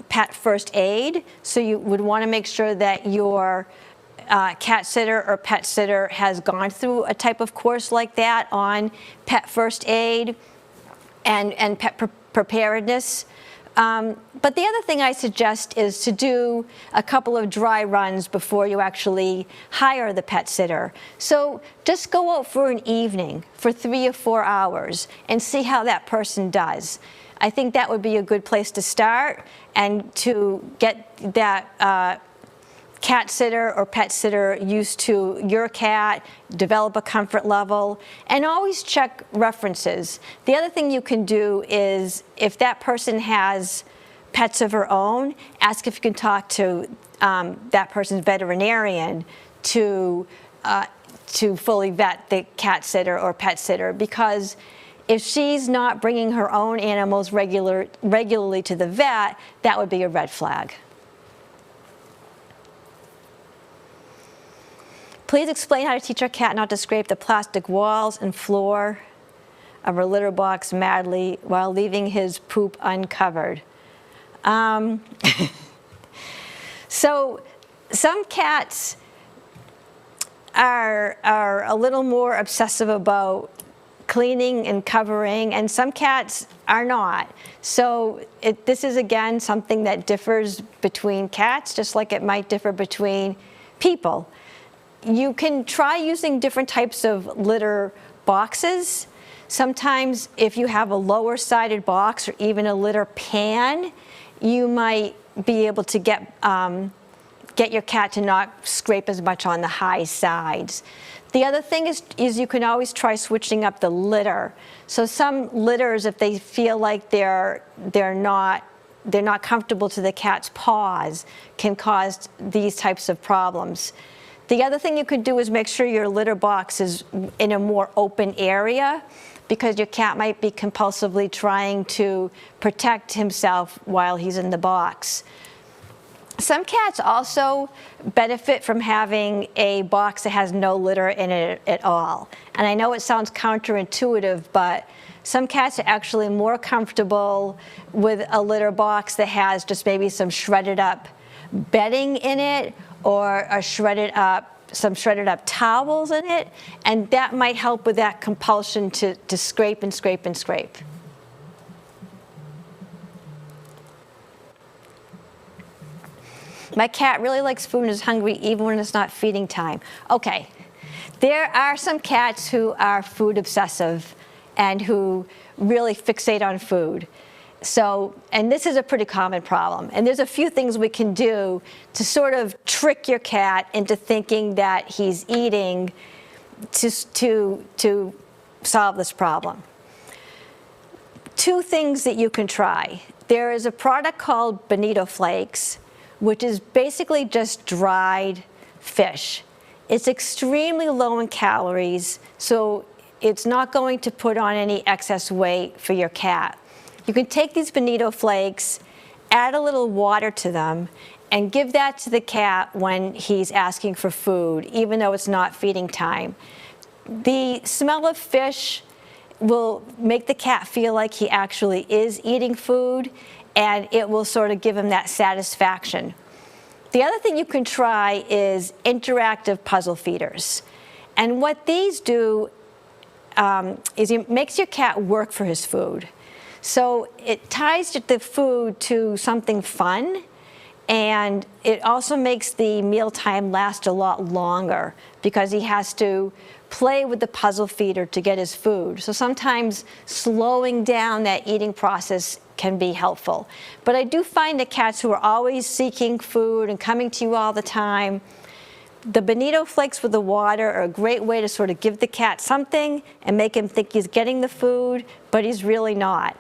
S2: pet first aid, so you would want to make sure that your cat sitter or pet sitter has gone through a type of course like that on pet first aid and pet preparedness. But the other thing I suggest is to do a couple of dry runs before you actually hire the pet sitter. So just go out for an evening for 3 or 4 hours and see how that person does. I think that would be a good place to start, and to get that cat sitter or pet sitter used to your cat, develop a comfort level, and always check references. The other thing you can do is, if that person has pets of her own, ask if you can talk to that person's veterinarian to fully vet the cat sitter or pet sitter, because if she's not bringing her own animals regularly to the vet, that would be a red flag. Please explain how to teach our cat not to scrape the plastic walls and floor of her litter box madly while leaving his poop uncovered. So some cats are a little more obsessive about cleaning and covering, and some cats are not. So this is, again, something that differs between cats, just like it might differ between people. You can try using different types of litter boxes. Sometimes if you have a lower sided box or even a litter pan, you might be able to get your cat to not scrape as much on the high sides. The other thing is you can always try switching up the litter. So some litters, if they feel like they're not comfortable to the cat's paws, can cause these types of problems. The other thing you could do is make sure your litter box is in a more open area, because your cat might be compulsively trying to protect himself while he's in the box. Some cats also benefit from having a box that has no litter in it at all. And I know it sounds counterintuitive, but some cats are actually more comfortable with a litter box that has just maybe some shredded up bedding in it, or some shredded up towels in it, and that might help with that compulsion to scrape and scrape and scrape. My cat really likes food and is hungry even when it's not feeding time. Okay, there are some cats who are food obsessive and who really fixate on food. So, and this is a pretty common problem. And there's a few things we can do to sort of trick your cat into thinking that he's eating to solve this problem. 2 things that you can try. There is a product called bonito flakes, which is basically just dried fish. It's extremely low in calories, so it's not going to put on any excess weight for your cat. You can take these bonito flakes, add a little water to them, and give that to the cat when he's asking for food, even though it's not feeding time. The smell of fish will make the cat feel like he actually is eating food, and it will sort of give him that satisfaction. The other thing you can try is interactive puzzle feeders. And what these do is it makes your cat work for his food. So it ties the food to something fun, and it also makes the mealtime last a lot longer because he has to play with the puzzle feeder to get his food. So sometimes slowing down that eating process can be helpful. But I do find that cats who are always seeking food and coming to you all the time, the bonito flakes with the water are a great way to sort of give the cat something and make him think he's getting the food, but he's really not.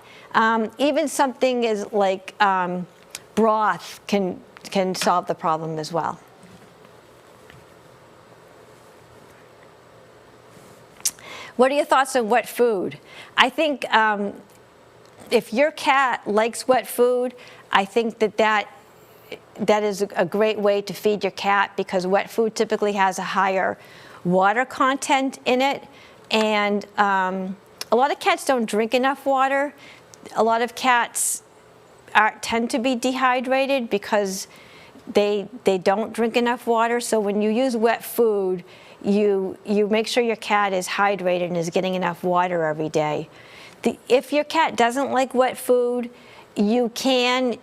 S2: Even something is like broth can solve the problem as well. What are your thoughts on wet food? I think if your cat likes wet food, I think that that is a great way to feed your cat, because wet food typically has a higher water content in it. And a lot of cats don't drink enough water. A lot of cats tend to be dehydrated because they don't drink enough water. So when you use wet food, you make sure your cat is hydrated and is getting enough water every day. If your cat doesn't like wet food, you can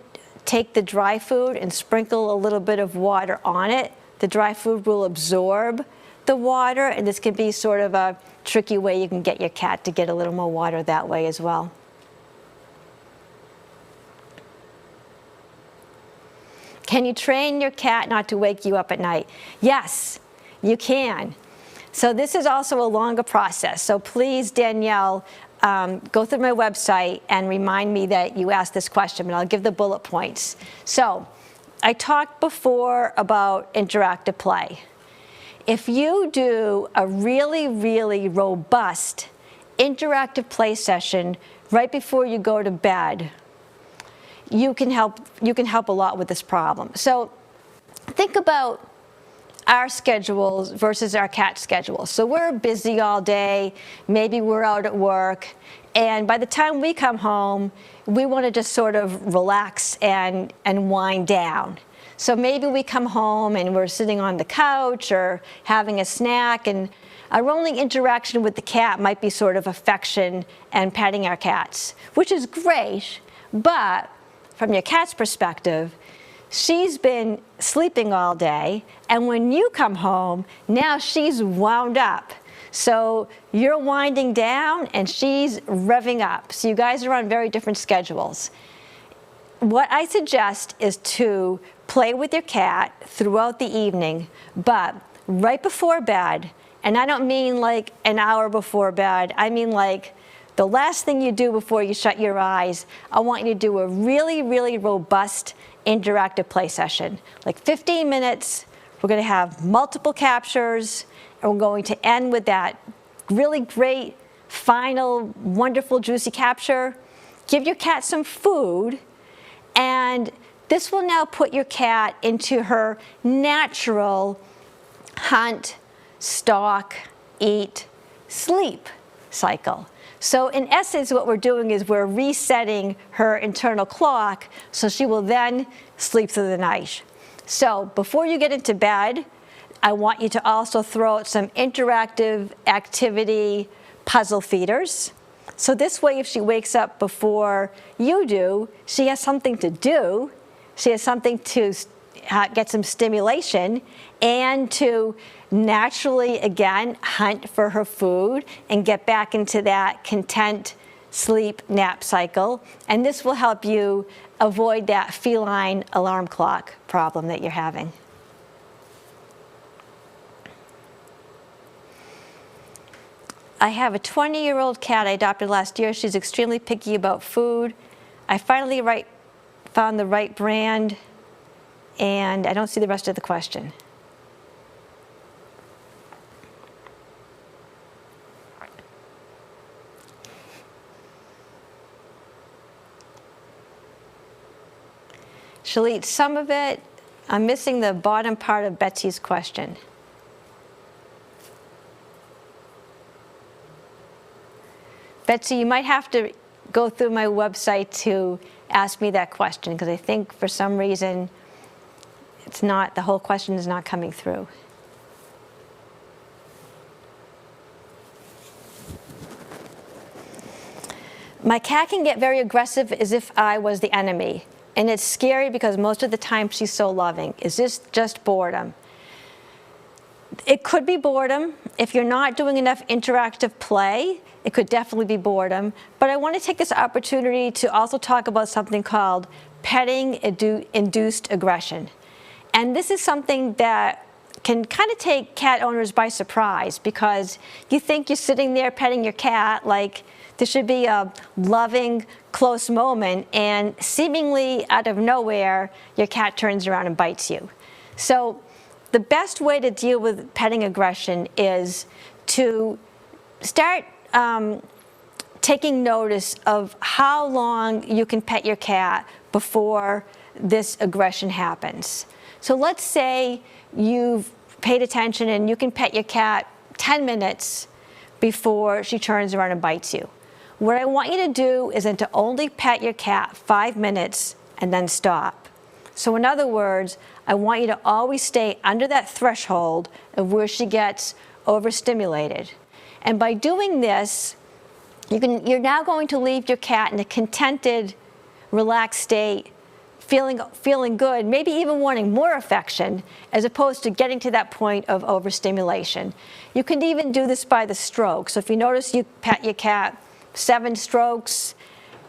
S2: take the dry food and sprinkle a little bit of water on it. The dry food will absorb the water, and this can be sort of a tricky way you can get your cat to get a little more water that way as well. Can you train your cat not to wake you up at night? Yes, you can. So this is also a longer process. So please, Danielle, go through my website and remind me that you asked this question, and I'll give the bullet points. So I talked before about interactive play. If you do a really, really robust interactive play session right before you go to bed, you can help a lot with this problem. So think about our schedules versus our cat schedules. So we're busy all day, maybe we're out at work, and by the time we come home, we want to just sort of relax and wind down. So maybe we come home and we're sitting on the couch or having a snack, and our only interaction with the cat might be sort of affection and petting our cats, which is great, but from your cat's perspective, she's been sleeping all day, and when you come home, now she's wound up. So you're winding down and she's revving up. So you guys are on very different schedules. What I suggest is to play with your cat throughout the evening, but right before bed, and I don't mean like an hour before bed, I mean like the last thing you do before you shut your eyes, I want you to do a really, really robust interactive play session. Like 15 minutes, we're going to have multiple captures, and we're going to end with that really great, final, wonderful, juicy capture. Give your cat some food, and this will now put your cat into her natural hunt, stalk, eat, sleep cycle. So in essence, what we're doing is we're resetting her internal clock so she will then sleep through the night. So before you get into bed, I want you to also throw out some interactive activity puzzle feeders. So this way, if she wakes up before you do, she has something to do. She has something to get some stimulation and to naturally, again, hunt for her food and get back into that content sleep nap cycle. And this will help you avoid that feline alarm clock problem that you're having. I have a 20-year-old cat I adopted last year. She's extremely picky about food. I finally found the right brand, and I don't see the rest of the question. She'll eat some of it. I'm missing the bottom part of Betsy's question. Betsy, you might have to go through my website to ask me that question, because I think for some reason the whole question is not coming through. My cat can get very aggressive as if I was the enemy. And it's scary because most of the time she's so loving. Is this just boredom? It could be boredom. If you're not doing enough interactive play, it could definitely be boredom. But I want to take this opportunity to also talk about something called petting-induced aggression. And this is something that can kind of take cat owners by surprise, because you think you're sitting there petting your cat like there should be a loving, close moment, and seemingly out of nowhere, your cat turns around and bites you. So the best way to deal with petting aggression is to start taking notice of how long you can pet your cat before this aggression happens. So let's say you've paid attention and you can pet your cat 10 minutes before she turns around and bites you. What I want you to do is then to only pet your cat 5 minutes and then stop. So in other words, I want you to always stay under that threshold of where she gets overstimulated. And by doing this, you're now going to leave your cat in a contented, relaxed state, feeling good, maybe even wanting more affection, as opposed to getting to that point of overstimulation. You can even do this by the stroke. So if you notice you pet your cat 7 strokes,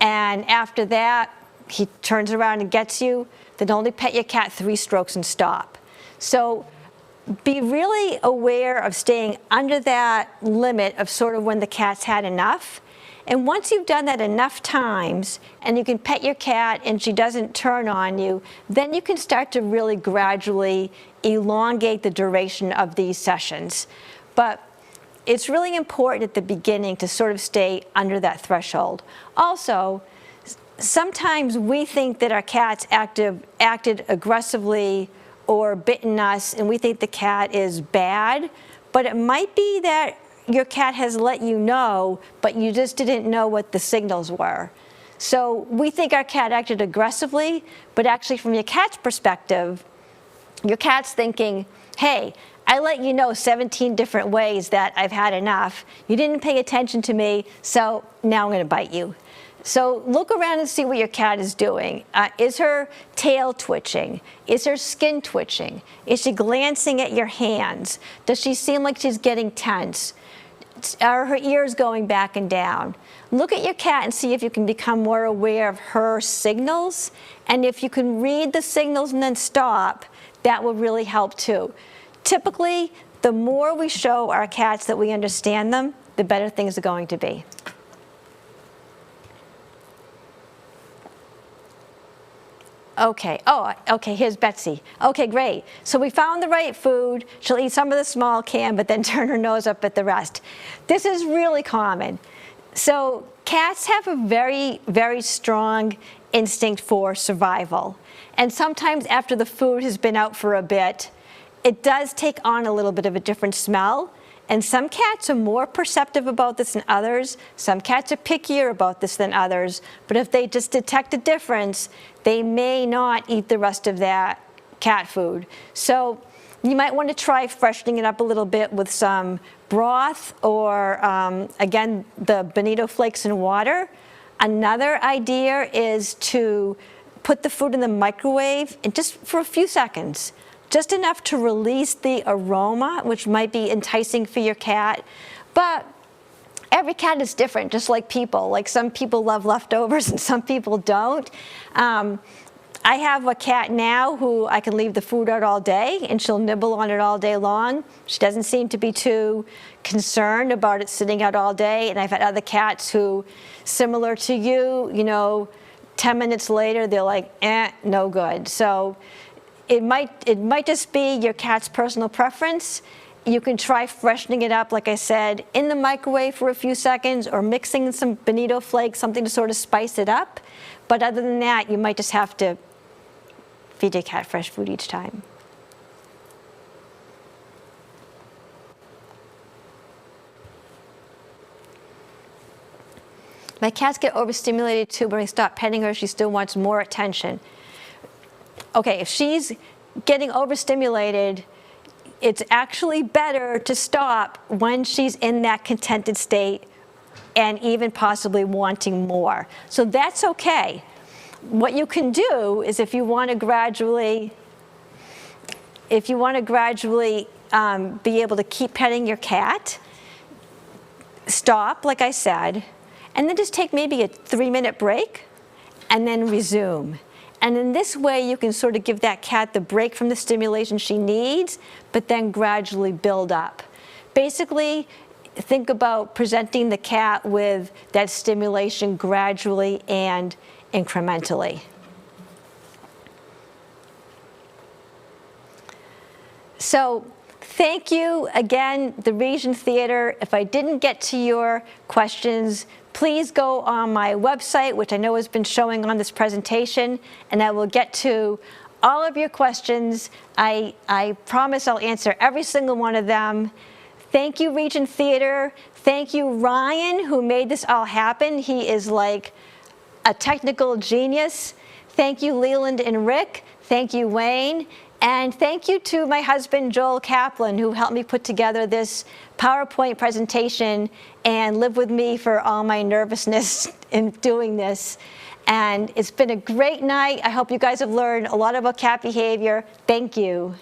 S2: and after that he turns around and gets you, then only pet your cat 3 strokes and stop. So be really aware of staying under that limit of sort of when the cat's had enough. And once you've done that enough times and you can pet your cat and she doesn't turn on you, then you can start to really gradually elongate the duration of these sessions. But it's really important at the beginning to sort of stay under that threshold. Also, sometimes we think that our cat's acted aggressively or bitten us and we think the cat is bad, but it might be that your cat has let you know, but you just didn't know what the signals were. So we think our cat acted aggressively, but actually from your cat's perspective, your cat's thinking, hey, I let you know 17 different ways that I've had enough. You didn't pay attention to me, so now I'm going to bite you. So look around and see what your cat is doing. Is her tail twitching? Is her skin twitching? Is she glancing at your hands? Does she seem like she's getting tense? Are her ears going back and down? Look at your cat and see if you can become more aware of her signals. And if you can read the signals and then stop, that will really help too. Typically, the more we show our cats that we understand them, the better things are going to be. Okay, okay, here's Betsy. Okay, great. So we found the right food. She'll eat some of the small can, but then turn her nose up at the rest. This is really common. So cats have a very, very strong instinct for survival. And sometimes after the food has been out for a bit, it does take on a little bit of a different smell. And some cats are more perceptive about this than others. Some cats are pickier about this than others. But if they just detect a difference, they may not eat the rest of that cat food. So you might want to try freshening it up a little bit with some broth or, again, the bonito flakes in water. Another idea is to put the food in the microwave and just for a few seconds. Just enough to release the aroma, which might be enticing for your cat. But every cat is different, just like people. Like some people love leftovers and some people don't. I have a cat now who I can leave the food out all day and she'll nibble on it all day long. She doesn't seem to be too concerned about it sitting out all day. And I've had other cats who, similar to you, 10 minutes later, they're like, no good. So it might just be your cat's personal preference. You can try freshening it up, like I said, in the microwave for a few seconds or mixing in some bonito flakes, something to sort of spice it up. But other than that, you might just have to feed your cat fresh food each time. My cats get overstimulated too. When I stop petting her, she still wants more attention. Okay, if she's getting overstimulated, it's actually better to stop when she's in that contented state and even possibly wanting more. So that's okay. What you can do is if you want to gradually be able to keep petting your cat, stop, like I said, and then just take maybe a 3-minute break and then resume. And in this way, you can sort of give that cat the break from the stimulation she needs, but then gradually build up. Basically, think about presenting the cat with that stimulation gradually and incrementally. So thank you again, the Regent Theater. If I didn't get to your questions, please go on my website, which I know has been showing on this presentation, and I will get to all of your questions. I promise I'll answer every single one of them. Thank you, Regent Theater. Thank you, Ryan, who made this all happen. He is like a technical genius. Thank you, Leland and Rick. Thank you, Wayne. And thank you to my husband, Joel Kaplan, who helped me put together this PowerPoint presentation and live with me for all my nervousness in doing this. And it's been a great night. I hope you guys have learned a lot about cat behavior. Thank you.